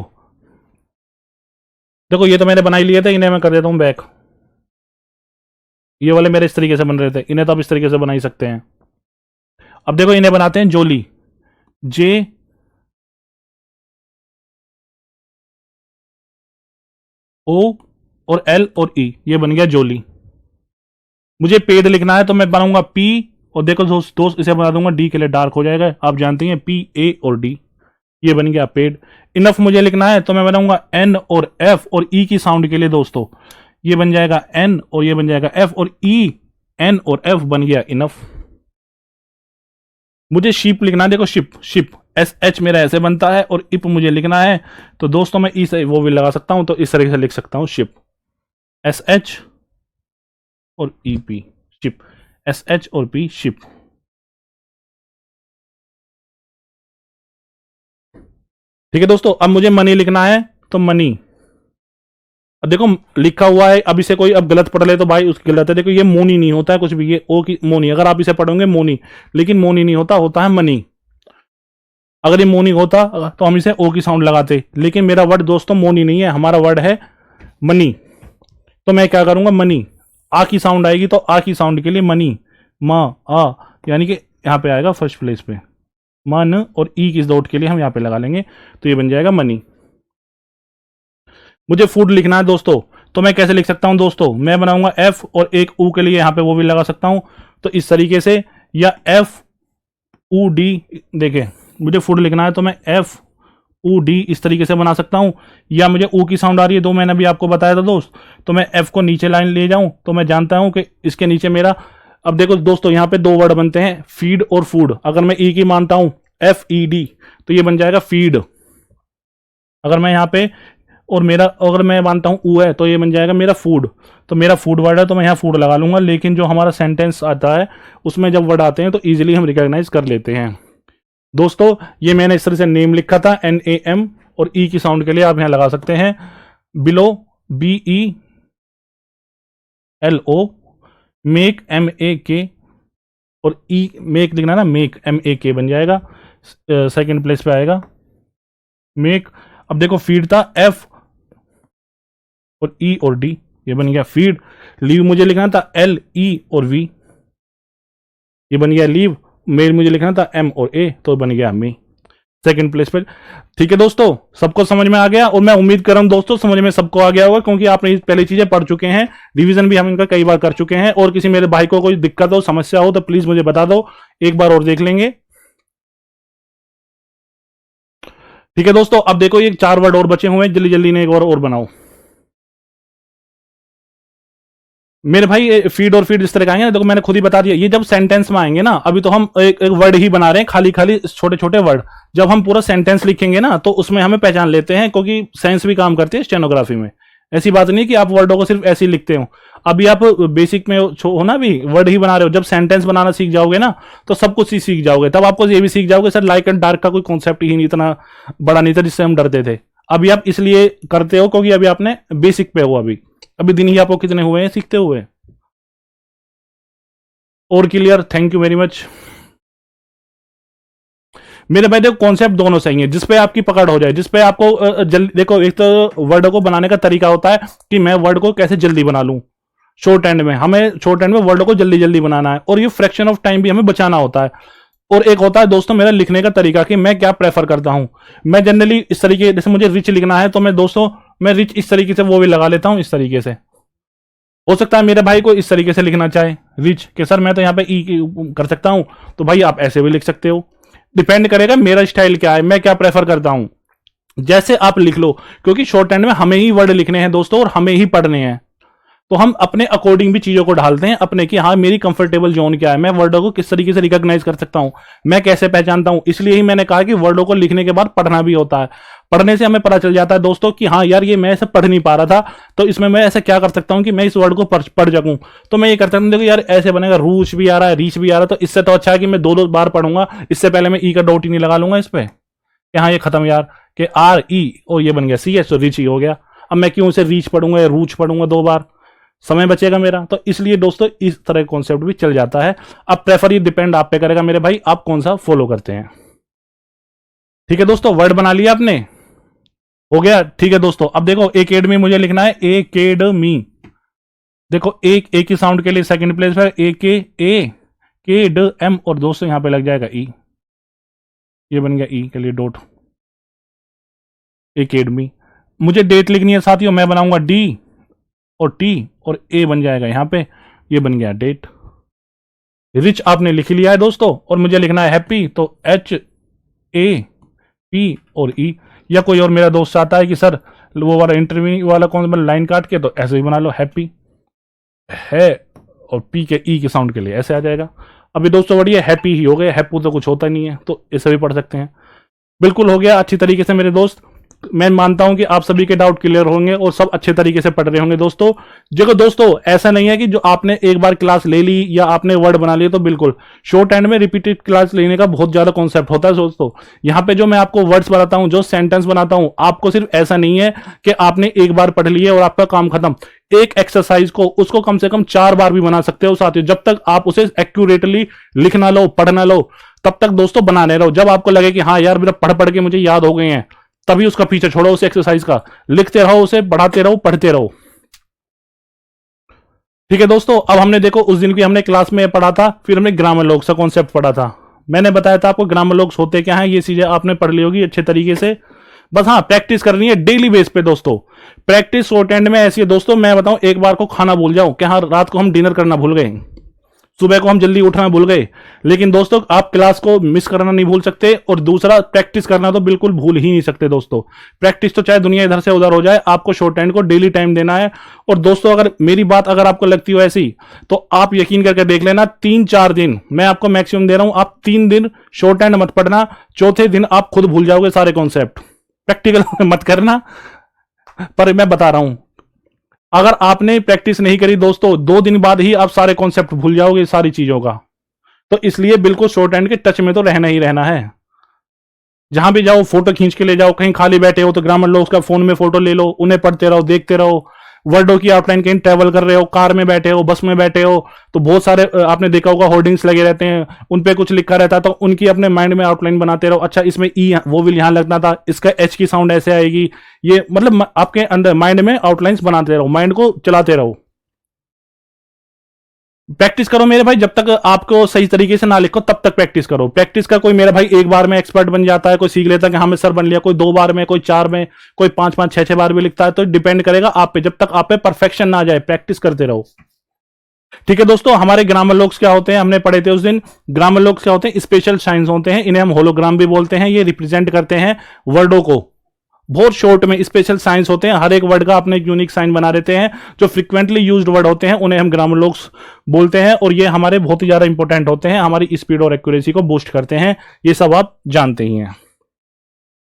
देखो ये तो मैंने बना ही लिए थे, इन्हें मैं कर देता हूं बैक। ये वाले मेरे इस तरीके से बन रहे थे, इन्हें तो आप इस तरीके से बना ही सकते हैं। अब देखो इन्हें बनाते हैं जोली, जे ओ और एल और ई, ये बन गया जोली। मुझे पेड लिखना है तो मैं बनाऊंगा पी, और देखो दोस्त इसे बना दूंगा डी के लिए, डार्क हो जाएगा, आप जानते हैं पी ए और डी, ये बन गया पेड। इनफ मुझे लिखना है तो मैं बनाऊंगा एन और एफ और ई की साउंड के लिए दोस्तों, ये बन जाएगा एन और ये बन जाएगा एफ और ई, एन और एफ बन गया इनफ। मुझे शिप लिखना है, देखो शिप, शिप एस एच मेरा ऐसे बनता है, और इप मुझे लिखना है तो दोस्तों मैं ई से वो भी लगा सकता हूं, तो इस तरीके से लिख सकता हूं शिप, एस एच और E P, ship, S H और पी शिप। ठीक है दोस्तों, अब मुझे मनी लिखना है तो मनी। अब देखो लिखा हुआ है, अब इसे कोई अब गलत पढ़ ले तो भाई उसकी गलत है। देखो ये मोनी नहीं होता है कुछ भी, ये ओ की मोनी, अगर आप इसे पढ़ोगे मोनी, लेकिन मोनी नहीं होता, होता है मनी। अगर ये मोनी होता तो हम इसे ओ की साउंड लगाते, लेकिन मेरा वर्ड दोस्तों मोनी नहीं है, हमारा वर्ड है मनी। तो मैं क्या करूंगा, मनी, आ की साउंड आएगी तो आ की साउंड के लिए मनी, म आ, यानी कि यहां पे आएगा फर्स्ट प्लेस पे मन, और ई की डॉट के लिए हम यहां पे लगा लेंगे, तो ये बन जाएगा मनी। मुझे फूड लिखना है दोस्तों, तो मैं कैसे लिख सकता हूं दोस्तों? मैं बनाऊंगा एफ और एक ऊ के लिए यहां पे वो भी लगा सकता हूं, तो इस तरीके से, या एफ ऊ डी, देखें मुझे फूड लिखना है तो मैं एफ ऊ डी इस तरीके से बना सकता हूं, या मुझे ऊ की साउंड आ रही है, दो मैंने भी आपको बताया था दोस्त, तो मैं एफ को नीचे लाइन ले जाऊं तो मैं जानता हूं कि इसके नीचे मेरा, अब देखो दोस्तों यहां पे दो वर्ड बनते हैं फीड और फूड, अगर मैं ई की मानता हूं एफ ई डी तो ये बन जाएगा फीड। अगर मैं यहां पे, और मेरा अगर मैं मानता हूं ऊ है तो ये बन जाएगा मेरा फूड, तो मेरा फूड वर्ड है तो मैं यहां फूड लगा लूंगा, लेकिन जो हमारा सेंटेंस आता है उसमें जब वर्ड आते हैं तो इजीली हम रिकॉग्नाइज कर लेते हैं दोस्तों। ये मैंने इस तरह से नेम लिखा था NAM, और ई की साउंड के लिए आप यहां लगा सकते हैं बिलो BELO, मेक MAK, और ई मेक लिखना ना, मेक MAK बन जाएगा, सेकंड प्लेस पे आएगा मेक। अब देखो फीड था एफ और ई और डी, ये बन गया फीड। लीव मुझे लिखना था LE और V, ये बन गया लीव। मेल मुझे लिखना था M और A, तो बन गया मे, सेकंड प्लेस पे। ठीक है दोस्तों, सबको समझ में आ गया, और मैं उम्मीद कर रहा हूं दोस्तों समझ में सबको आ गया होगा, क्योंकि आपने पहले चीजें पढ़ चुके हैं, रिवीजन भी हम इनका कई बार कर चुके हैं। और किसी मेरे भाई को कोई दिक्कत हो, समस्या हो तो प्लीज मुझे बता दो, एक बार और देख लेंगे। ठीक है दोस्तों, अब देखो ये 4 वर्ड और बचे हुए हैं, जल्दी जल्दी ने एक बार और बनाओ मेरे भाई। फीड और फीड इस तरह का आएंगे ना, देखो मैंने खुद ही बता दिया, ये जब सेंटेंस में आएंगे ना, अभी तो हम एक वर्ड ही बना रहे हैं, खाली खाली छोटे छोटे वर्ड, जब हम पूरा सेंटेंस लिखेंगे ना तो उसमें हमें पहचान लेते हैं, क्योंकि सेंस भी काम करती है स्टेनोग्राफी में। ऐसी बात नहीं कि आप वर्डों को सिर्फ ऐसे ही लिखते हो, अभी आप बेसिक में हो ना, भी वर्ड ही बना रहे हो, जब सेंटेंस बनाना सीख जाओगे ना तो सब कुछ ही सीख जाओगे, तब आपको ये भी सीख जाओगे सर लाइक एंड डार्क का कोई कॉन्सेप्ट ही नहीं इतना बड़ा नहीं था जिससे हम डरते थे। अभी आप इसलिए करते हो क्योंकि अभी आपने बेसिक पे हो, अभी अभी दिन ही आपको कितने हुए हैं सीखते हुए। और clear, thank you very much मेरे भाई। देखो कॉन्सेप्ट दोनों सही है, जिसपे आपकी पकड़ हो जाए, जिसपे आपको जल्दी, देखो एक तो वर्ड को बनाने का तरीका होता है कि मैं वर्ड को कैसे जल्दी बना लूं, शॉर्ट एंड में हमें शॉर्ट एंड में वर्ड को जल्दी जल्दी बनाना है, और ये फ्रैक्शन ऑफ टाइम भी हमें बचाना होता है। और एक होता है दोस्तों मेरा लिखने का तरीका कि मैं क्या प्रेफर करता हूं। मैं जनरली इस तरीके, जैसे मुझे रिच लिखना है तो मैं दोस्तों मैं रिच इस तरीके से वो भी लगा लेता हूं, इस तरीके से। हो सकता है मेरे भाई को इस तरीके से लिखना चाहे रिच कि सर मैं तो यहां पे ई कर सकता हूं, तो भाई आप ऐसे भी लिख सकते हो। डिपेंड करेगा मेरा स्टाइल क्या है, मैं क्या प्रेफर करता हूं, जैसे आप लिख लो। क्योंकि शॉर्ट हैंड में हमें ही वर्ड लिखने हैं दोस्तों, और हमें ही पढ़ने हैं, तो हम अपने अकॉर्डिंग भी चीजों को ढालते हैं अपने, कि हाँ मेरी कंफर्टेबल जोन क्या है, मैं वर्डों को किस तरीके से रिकॉग्नाइज कर सकता हूं, मैं कैसे पहचानता हूं। इसलिए ही मैंने कहा कि वर्डों को लिखने के बाद पढ़ना भी होता है। पढ़ने से हमें पता चल जाता है दोस्तों कि हाँ यार ये मैं ऐसे पढ़ नहीं पा रहा था, तो इसमें मैं ऐसे क्या कर सकता हूं कि मैं इस वर्ड को पढ़ सकूं। तो मैं ये करता हूं, देखो यार ऐसे बनेगा, रूच भी आ रहा है, रीच भी आ रहा है, तो इससे तो अच्छा है कि मैं दो दो बार पढ़ूंगा, इससे पहले मैं ई का डॉट ही नहीं लगा लूंगा इस पे कि हाँ ये खत्म यार, कि आर ई और ये बन गया सी एच, तो रीच ही हो गया। अब मैं क्यों इसे रीच पढ़ूंगा या रूच पढ़ूंगा दो बार, समय बचेगा मेरा। तो इसलिए दोस्तों इस तरह का कॉन्सेप्ट भी चल जाता है। अब प्रेफर ये डिपेंड आप पे करेगा मेरे भाई, आप कौन सा फॉलो करते हैं। ठीक है दोस्तों, वर्ड बना लिया आपने, हो गया। ठीक है दोस्तों, अब देखो एकेडमी मुझे लिखना है, एकेडमी। देखो एक ए की साउंड के लिए सेकंड प्लेस पर ए ड एम, और दोस्तों यहां पे लग जाएगा ई, ये बन गया ई के लिए डॉट, एकेडमी। मुझे डेट लिखनी है साथियों, मैं बनाऊंगा डी और टी और ए बन जाएगा यहां पे, ये बन गया डेट। रिच आपने लिख लिया है दोस्तों, और मुझे लिखना है हैप्पी, तो एच ए पी और ई। या कोई और मेरा दोस्त चाहता है कि सर वो वाला इंटरव्यू वाला कौन सा लाइन काट के, तो ऐसे ही बना लो हैप्पी है, और पी के ई के साउंड के लिए ऐसे आ जाएगा। अभी दोस्तों बढ़िया हैप्पी ही हो गया, हैप्पू तो कुछ होता नहीं है, तो इसे भी पढ़ सकते हैं। बिल्कुल हो गया अच्छी तरीके से मेरे दोस्त। मैं मानता हूं कि आप सभी के डाउट क्लियर होंगे और सब अच्छे तरीके से पढ़ रहे होंगे दोस्तों। देखो दोस्तों ऐसा नहीं है कि जो आपने एक बार क्लास ले ली या आपने वर्ड बना लिए तो बिल्कुल, शॉर्ट हैंड में रिपीटेड क्लास लेने का बहुत ज्यादा कॉन्सेप्ट होता है दोस्तों। यहां पे जो मैं आपको वर्ड्स बनाता हूं, जो सेंटेंस बनाता हूं, आपको सिर्फ ऐसा नहीं है कि आपने एक बार पढ़ लिए और आपका काम खत्म। एक एक्सरसाइज को उसको कम से कम 4 बार भी बना सकते हो साथियों, जब तक आप उसे एक्यूरेटली लिख ना लो, पढ़ ना लो, तब तक दोस्तों बनाने रहो। जब आपको लगे कि हाँ यार मेरा पढ़ पढ़ के मुझे याद हो गए हैं, तभी उसका पीछे छोड़ो, उस एक्सरसाइज का लिखते रहो, उसे बढ़ाते रहो, पढ़ते रहो। ठीक है दोस्तों, अब हमने देखो उस दिन की हमने क्लास में पढ़ा था, फिर हमने ग्रामर लॉग्स का कॉन्सेप्ट पढ़ा था। मैंने बताया था आपको ग्रामर लॉग्स होते क्या हैं, ये चीजें आपने पढ़ ली होगी अच्छे तरीके से। बस हाँ प्रैक्टिस करनी है डेली बेस पे दोस्तों। प्रैक्टिस शॉर्ट हैंड में ऐसी है दोस्तों, मैं बताऊं एक बार को खाना भूल जाओ कि हाँ रात को हम डिनर करना भूल गए, सुबह को हम जल्दी उठना भूल गए, लेकिन दोस्तों आप क्लास को मिस करना नहीं भूल सकते, और दूसरा प्रैक्टिस करना तो बिल्कुल भूल ही नहीं सकते दोस्तों। प्रैक्टिस तो चाहे दुनिया इधर से उधर हो जाए, आपको शॉर्ट हैंड को डेली टाइम देना है। और दोस्तों अगर मेरी बात अगर आपको लगती हो ऐसी, तो आप यकीन करके देख लेना, 3-4 दिन मैं आपको मैक्सिमम दे रहा हूं, आप 3 दिन शॉर्ट हैंड मत पढ़ना, चौथे दिन आप खुद भूल जाओगे सारे कॉन्सेप्ट। प्रैक्टिकल मत करना, पर मैं बता रहा हूं अगर आपने प्रैक्टिस नहीं करी दोस्तों, 2 दिन बाद ही आप सारे कॉन्सेप्ट भूल जाओगे सारी चीजों का। तो इसलिए बिल्कुल शॉर्ट हैंड के टच में तो रहना ही रहना है। जहां भी जाओ फोटो खींच के ले जाओ, कहीं खाली बैठे हो तो ग्रामर लॉग्स का फोन में फोटो ले लो, उन्हें पढ़ते रहो, देखते रहो। वर्डों की आउटलाइन, कहीं ट्रेवल कर रहे हो, कार में बैठे हो, बस में बैठे हो, तो बहुत सारे आपने देखा होगा होर्डिंग्स लगे रहते हैं, उन पे कुछ लिखा रहता है, तो उनकी अपने माइंड में आउटलाइन बनाते रहो। अच्छा इसमें ई वो भी यहां लगना था, इसका एच की साउंड ऐसे आएगी, ये मतलब आपके अंदर माइंड में आउटलाइंस बनाते रहो, माइंड को चलाते रहो। प्रैक्टिस करो मेरे भाई, जब तक आपको सही तरीके से ना लिखो तब तक प्रैक्टिस करो। प्रैक्टिस का कोई मेरा भाई एक बार में एक्सपर्ट बन जाता है, कोई सीख लेता है कि हाँ मैं सर बन लिया, कोई 2 बार में, कोई 4 में, कोई 5-5 6-6 बार भी लिखता है, तो डिपेंड करेगा आप पे। जब तक आप पे परफेक्शन ना आ जाए प्रैक्टिस करते रहो। ठीक है दोस्तों, हमारे ग्रामर लॉग्स क्या होते हैं हमने पढ़े थे उस दिन। ग्रामर लॉग्स क्या होते हैं, स्पेशल साइंस होते हैं, इन्हें हम होलोग्राम भी बोलते हैं। ये रिप्रेजेंट करते हैं वर्डों को, बहुत शॉर्ट में स्पेशल साइंस होते हैं, हर एक वर्ड का अपने एक यूनिक साइन बना देते हैं। जो फ्रिक्वेंटली यूज्ड वर्ड होते हैं उन्हें हम ग्रामर लॉग्स बोलते हैं, और ये हमारे बहुत ही ज्यादा इंपॉर्टेंट होते हैं, हमारी स्पीड और एक्यूरेसी को बूस्ट करते हैं, ये सब आप जानते ही हैं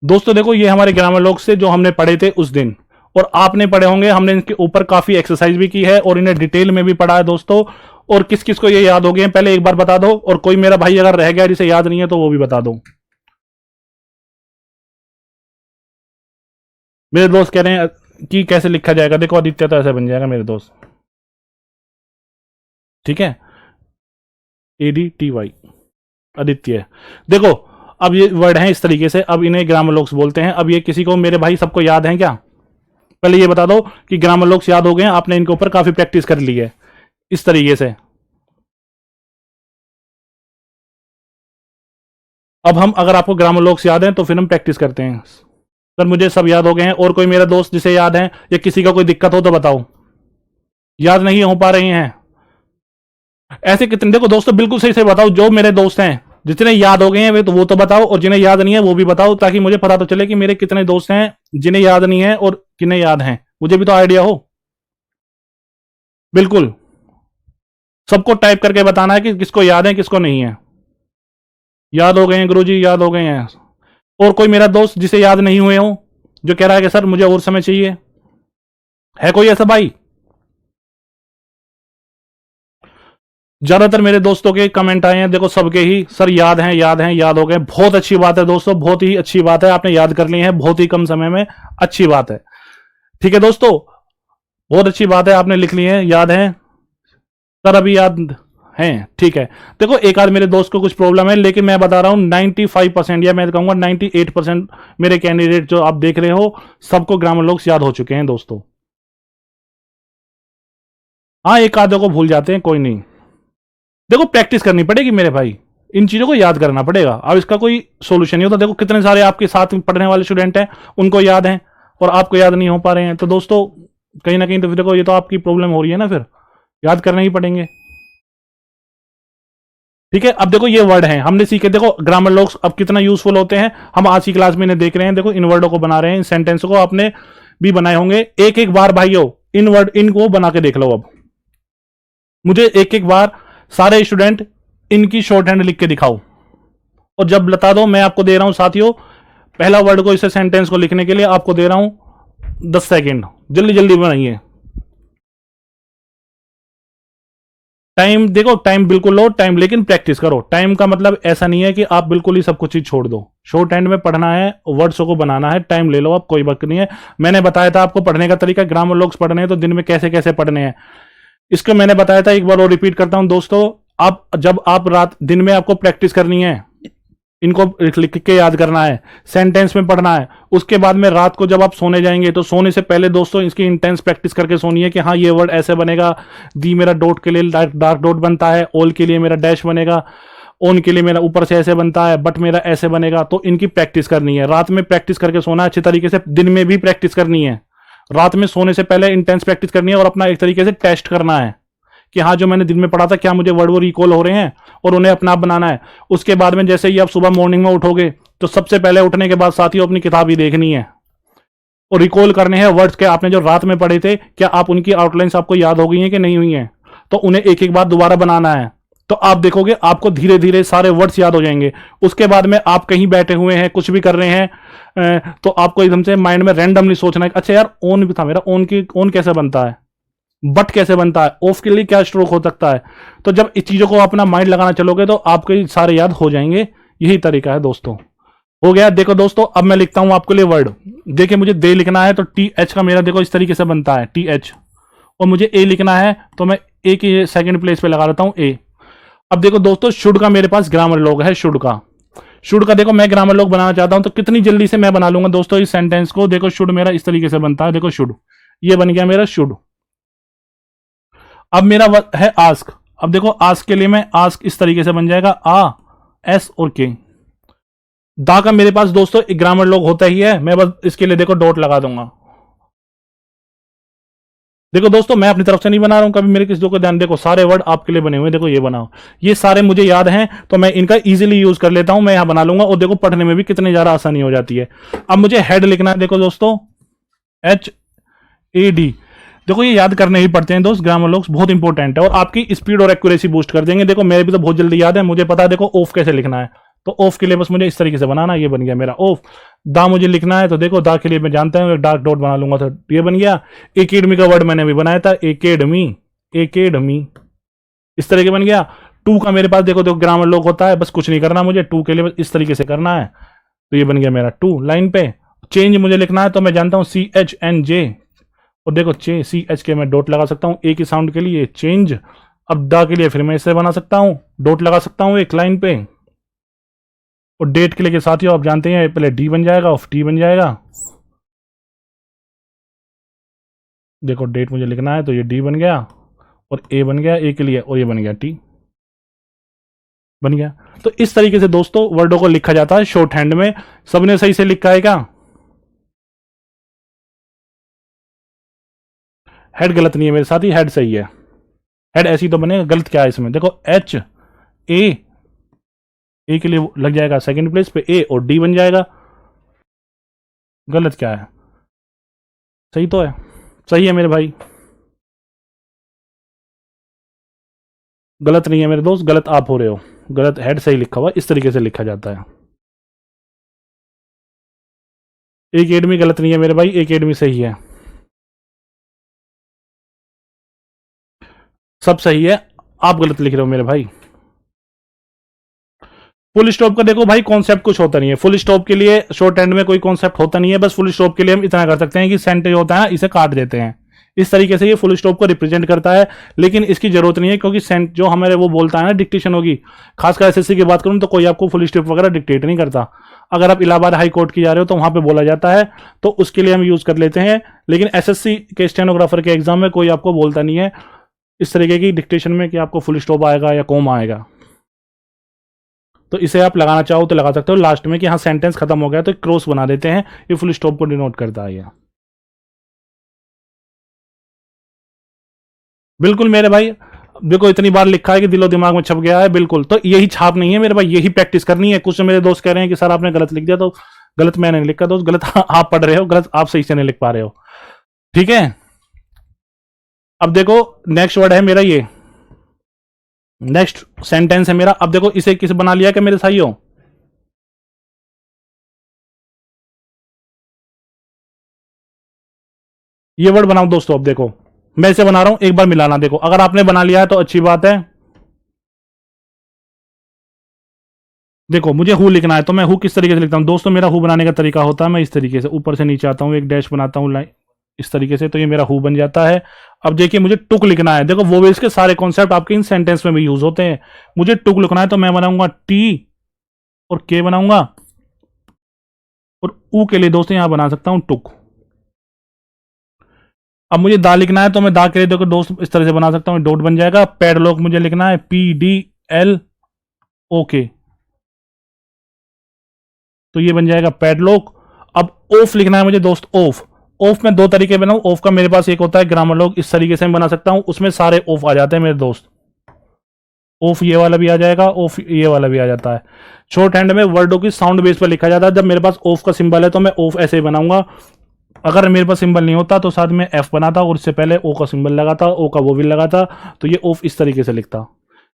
दोस्तों। देखो ये हमारे ग्रामर लॉग्स से जो हमने पढ़े थे उस दिन, और आपने पढ़े होंगे, हमने इनके ऊपर काफी एक्सरसाइज भी की है और इन्हें डिटेल में भी पढ़ा है दोस्तों। और किस किस को ये याद हो गए पहले एक बार बता दो, और कोई मेरा भाई अगर रह गया जिसे याद नहीं है तो वो भी बता दो। मेरे दोस्त कह रहे हैं कि कैसे लिखा जाएगा, देखो आदित्य तो ऐसे बन जाएगा मेरे दोस्त, ठीक है, ADTY आदित्य। देखो अब ये वर्ड हैं इस तरीके से, अब इन्हें ग्रामर लोक्स बोलते हैं। अब ये किसी को मेरे भाई सबको याद है क्या? पहले ये बता दो कि ग्रामर लोक्स याद हो गए, आपने इनके ऊपर काफी प्रैक्टिस कर ली है इस तरीके से। अब हम, अगर आपको ग्रामर लोक्स याद हैं तो फिर हम प्रैक्टिस करते हैं। सर मुझे सब याद हो गए हैं, और कोई मेरा दोस्त जिसे याद है या किसी का कोई दिक्कत हो तो बताओ। याद नहीं हो पा रही हैं ऐसे कितने? देखो दोस्तों बिल्कुल सही से बताओ, जो मेरे दोस्त हैं जितने याद हो गए हैं वे तो वो तो बताओ, और जिन्हें याद नहीं है वो भी बताओ, ताकि मुझे पता तो चले कि मेरे कितने दोस्त हैं जिन्हें याद नहीं है और किन्हें याद हैं, मुझे भी तो आइडिया हो। बिल्कुल सबको टाइप करके बताना है कि किसको याद है किसको नहीं है। याद हो गए हैं गुरुजी, याद हो गए हैं। और कोई मेरा दोस्त जिसे याद नहीं हुए हो, जो कह रहा है कि सर मुझे और समय चाहिए, है कोई ऐसा भाई? ज्यादातर मेरे दोस्तों के कमेंट आए हैं, देखो सबके ही, सर याद हैं याद हैं याद हो गए। बहुत अच्छी बात है दोस्तों, बहुत ही अच्छी बात है, आपने याद कर ली है बहुत ही कम समय में, अच्छी बात है। ठीक है दोस्तों, बहुत अच्छी बात है, आपने लिख ली है, याद है सर, अभी याद हैं, ठीक है। देखो एक आध मेरे दोस्त को कुछ प्रॉब्लम है, लेकिन मैं बता रहा हूं 95% या मैं कहूंगा 98% मेरे कैंडिडेट जो आप देख रहे हो सबको ग्रामर लोक्स याद हो चुके हैं दोस्तों। हाँ एक आधे को भूल जाते हैं, कोई नहीं। देखो प्रैक्टिस करनी पड़ेगी मेरे भाई, इन चीजों को याद करना पड़ेगा। अब इसका कोई सोल्यूशन नहीं होता। देखो कितने सारे आपके साथ पढ़ने वाले स्टूडेंट हैं, उनको याद है और आपको याद नहीं हो पा रहे हैं, तो दोस्तों कहीं ना कहीं तो फिर देखो ये तो आपकी प्रॉब्लम हो रही है ना, फिर याद करने ही पड़ेंगे। ठीक है, अब देखो ये वर्ड हैं हमने सीखे, देखो ग्रामर लोक्स अब कितना यूजफुल होते हैं, हम आज की क्लास में इन्हें देख रहे हैं। देखो इन वर्डों को बना रहे हैं, इन सेंटेंस को आपने भी बनाए होंगे। एक एक बार भाइयों इन वर्ड इनको बना के देख लो। अब मुझे एक एक बार सारे स्टूडेंट इनकी शॉर्ट हैंड लिख के दिखाओ, और जब बता दो मैं आपको दे रहा हूं साथियों, पहला वर्ड को, इसे सेंटेंस को लिखने के लिए आपको दे रहा हूं 10 सेकेंड, जल्दी जल्दी बनाइए। टाइम देखो, टाइम बिल्कुल लो टाइम, लेकिन प्रैक्टिस करो। टाइम का मतलब ऐसा नहीं है कि आप बिल्कुल ही सब कुछ ही छोड़ दो, शॉर्ट हैंड में पढ़ना है, वर्ड्स को बनाना है, टाइम ले लो आप, कोई वक्त नहीं है। मैंने बताया था आपको पढ़ने का तरीका, ग्रामर लोक्स पढ़ने हैं तो दिन में कैसे कैसे पढ़ने हैं, इसको मैंने बताया था, एक बार और रिपीट करता हूं दोस्तों। आप जब आप रात दिन में आपको प्रैक्टिस करनी है, इनको लिख के याद करना है, सेंटेंस में पढ़ना है, उसके बाद में रात को जब आप सोने जाएंगे तो सोने से पहले दोस्तों इसकी इंटेंस प्रैक्टिस करके सोनिए कि हाँ ये वर्ड ऐसे बनेगा, दी मेरा डॉट के लिए डार्क डॉट बनता है, ऑल के लिए मेरा डैश बनेगा, ऑन के लिए मेरा ऊपर से ऐसे बनता है, बट मेरा ऐसे बनेगा। तो इनकी प्रैक्टिस करनी है, रात में प्रैक्टिस करके सोना है अच्छी तरीके से, दिन में भी प्रैक्टिस करनी है, रात में सोने से पहले इंटेंस प्रैक्टिस करनी है, और अपना एक तरीके से टेस्ट करना है कि हाँ जो मैंने दिन में पढ़ा था क्या मुझे वर्ड वो रिकॉल हो रहे हैं, और उन्हें अपना आप बनाना है। उसके बाद में जैसे ही आप सुबह मॉर्निंग में उठोगे तो सबसे पहले उठने के बाद साथियों अपनी किताब ही देखनी है और रिकॉल करने हैं वर्ड्स के आपने जो रात में पढ़े थे, क्या आप उनकी आउटलाइंस आपको याद हो गई हैं कि नहीं हुई हैं, तो उन्हें एक एक बार दोबारा बनाना है। तो आप देखोगे आपको धीरे धीरे सारे वर्ड्स याद हो जाएंगे। उसके बाद में आप कहीं बैठे हुए हैं, कुछ भी कर रहे हैं, तो आपको एकदम से माइंड में रैंडमली सोचना है, अच्छा यार ऑन भी था मेरा, ऑन कैसे बनता है, बट कैसे बनता है, ऑफ के लिए क्या स्ट्रोक हो सकता है। तो जब इस चीजों को अपना माइंड लगाना चलोगे तो आपके सारे याद हो जाएंगे। यही तरीका है दोस्तों। हो गया। देखो दोस्तों अब मैं लिखता हूं आपके लिए वर्ड, देखिए मुझे दे लिखना है तो TH का मेरा देखो इस तरीके से बनता है TH, और मुझे A लिखना है तो मैं A की सेकंड प्लेस पे लगा देता हूं A। अब देखो दोस्तों शुड का मेरे पास ग्रामर लॉग है, शुड का देखो मैं ग्रामर लॉग बनाना चाहता हूं तो कितनी जल्दी से मैं बना लूंगा दोस्तों इस सेंटेंस को। देखो शुड मेरा इस तरीके से बनता है, देखो शुड, ये बन गया मेरा शुड। अब मेरा है आस्क, अब देखो आस्क के लिए मैं आस्क इस तरीके से बन जाएगा S और K। दा का मेरे पास दोस्तों एक ग्रामर लॉग होता ही है, मैं बस इसके लिए देखो डॉट लगा दूंगा। देखो दोस्तों मैं अपनी तरफ से नहीं बना रहा हूं कभी, मेरे किसी को ध्यान, देखो सारे वर्ड आपके लिए बने हुए हैं, देखो ये बनाओ, ये सारे मुझे याद हैं तो मैं इनका इजीली यूज कर लेता हूं, मैं यहां बना लूंगा, और देखो पढ़ने में भी कितनी ज्यादा आसानी हो जाती है। अब मुझे हेड लिखना है, देखो दोस्तों HAD, देखो ये याद करने ही पड़ते हैं दोस्त, ग्रामर लॉग्स बहुत इंपॉर्टेंट है और आपकी स्पीड और एक्यूरेसी बूस्ट कर देंगे। देखो मेरे भी तो बहुत जल्दी याद है, मुझे पता है देखो ऑफ कैसे लिखना है, तो ऑफ के लिए बस मुझे इस तरीके से बनाना, ये बन गया मेरा ऑफ। दा मुझे लिखना है तो देखो दा के लिए मैं जानता हूँ एक डार्क डॉट बना लूंगा तो ये बन गया। एकेडमी का वर्ड मैंने अभी बनाया था, एकेडमी, एकेडमी, इस तरह के बन गया। टू का मेरे पास देखो देखो ग्रामर लोग होता है, बस कुछ नहीं करना मुझे, टू के लिए बस इस तरीके से करना है तो ये बन गया मेरा टू लाइन पे। चेंज मुझे लिखना है तो मैं जानता हूँ CHNJ, और देखो CH के मैं डॉट लगा सकता हूँ एक ही साउंड के लिए, चेंज। अब दा के लिए फिर मैं इसे बना सकता हूँ, डॉट लगा सकता हूँ एक लाइन पे। और डेट के लिए के साथियों आप जानते हैं पहले डी बन जाएगा और टी बन जाएगा। देखो डेट मुझे लिखना है तो ये डी बन गया और ए बन गया ए के लिए, और ये बन गया टी बन गया। तो इस तरीके से दोस्तों वर्डों को लिखा जाता है शॉर्ट हैंड में। सबने सही से लिखा है क्या? हेड गलत नहीं है मेरे साथ ही, हेड सही है। हेड ऐसी तो बनेगा, गलत क्या है इसमें? देखो ए के लिए लग जाएगा सेकंड प्लेस पे ए और डी बन जाएगा। गलत क्या है? सही तो है, सही है मेरे भाई, गलत नहीं है मेरे दोस्त, गलत आप हो रहे हो, गलत। हेड सही लिखा हुआ, इस तरीके से लिखा जाता है। एकेडमी गलत नहीं है मेरे भाई, एकेडमी सही है, सब सही है, आप गलत लिख रहे हो मेरे भाई। फुल स्टॉप का देखो भाई कॉन्सेप्ट कुछ होता नहीं है, फुल स्टॉप के लिए शॉर्ट हैंड में कोई कॉन्सेप्ट होता नहीं है। बस फुल स्टॉप के लिए हम इतना कर सकते हैं कि सेंटेंस होता है इसे काट देते हैं, इस तरीके से ये फुल स्टॉप को रिप्रेजेंट करता है। लेकिन इसकी जरूरत नहीं है क्योंकि सेंट जो हमारे वो बोलता है ना डिक्टेशन होगी, खासकर एसएससी की बात करूं तो कोई आपको फुल स्टॉप वगैरह डिक्टेट नहीं करता। अगर आप इलाहाबाद हाई कोर्ट की जा रहे हो तो वहां पे बोला जाता है, तो उसके लिए हम यूज कर लेते हैं। लेकिन एसएससी के स्टेनोग्राफर के एग्जाम में कोई आपको बोलता नहीं है इस तरीके की डिक्टेशन में कि आपको फुल स्टॉप आएगा या कॉमा आएगा। तो इसे आप लगाना चाहो तो लगा सकते हो लास्ट में कि हाँ सेंटेंस खत्म हो गया तो क्रॉस बना देते हैं, ये फुल स्टॉप को डिनोट करता है। बिल्कुल मेरे भाई, देखो इतनी बार लिखा है कि दिलो दिमाग में छप गया है, बिल्कुल। तो यही छाप नहीं है मेरे भाई, यही प्रैक्टिस करनी है। कुछ मेरे दोस्त कह रहे हैं कि सर आपने गलत लिख दिया, तो गलत मैंने नहीं लिखा दोस्त, गलत आप पढ़ रहे हो, गलत आप सही से नहीं लिख पा रहे हो, ठीक है। अब देखो नेक्स्ट वर्ड है मेरा ये, नेक्स्ट सेंटेंस है मेरा। अब देखो इसे किस बना लिया क्या मेरे साइयों? ये वर्ड बनाओ दोस्तों। अब देखो मैं इसे बना रहा हूं, एक बार मिलाना। देखो अगर आपने बना लिया है तो अच्छी बात है। देखो मुझे हु लिखना है तो मैं हु किस तरीके से लिखता हूं दोस्तों? मेरा हु बनाने का तरीका होता है, मैं इस तरीके से ऊपर से नीचे आता हूं, एक डैश बनाता हूं लाइन इस तरीके से, तो ये मेरा हु बन जाता है। अब देखिए मुझे टुक लिखना है। देखो वोवेल्स के सारे कॉन्सेप्ट आपके इन सेंटेंस में भी यूज होते हैं। मुझे टुक लिखना है तो मैं बनाऊंगा टी और के बनाऊंगा, और ऊ के लिए दोस्तों यहां बना सकता हूं टुक। अब मुझे दा लिखना है तो मैं दा के लिए देखो दोस्त इस तरह से बना सकता हूं, डॉट बन जाएगा। पैडलॉक मुझे लिखना है PDLOK, तो ये बन जाएगा पैडलॉक। अब ऑफ लिखना है मुझे दोस्त, ऑफ। ऑफ में दो तरीके बनाऊं, ऑफ का मेरे पास एक होता है ग्रामर लॉग, इस तरीके से मैं बना सकता हूं, उसमें सारे ऑफ आ जाते हैं मेरे दोस्त। ऑफ ये वाला भी आ जाएगा, ऑफ ये वाला भी आ जाता है। शॉर्ट हैंड में वर्डों की साउंड बेस पर लिखा जाता है। जब मेरे पास ऑफ का सिंबल है तो मैं ऑफ ऐसे ही बनाऊंगा। अगर मेरे पास सिंबल नहीं होता तो साथ में एफ बनाता और इससे पहले ओ का सिंबल लगाता, ओ का वो भी लगाता, तो ये ऑफ इस तरीके से लिखता।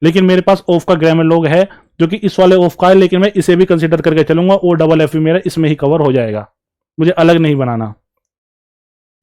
लेकिन मेरे पास ऑफ का ग्रामर लॉग है जो कि इस वाले ऑफ का है, लेकिन मैं इसे भी कंसीडर करके चलूंगा। ओ डबल एफ भी मेरा इसमें ही कवर हो जाएगा, मुझे अलग नहीं बनाना,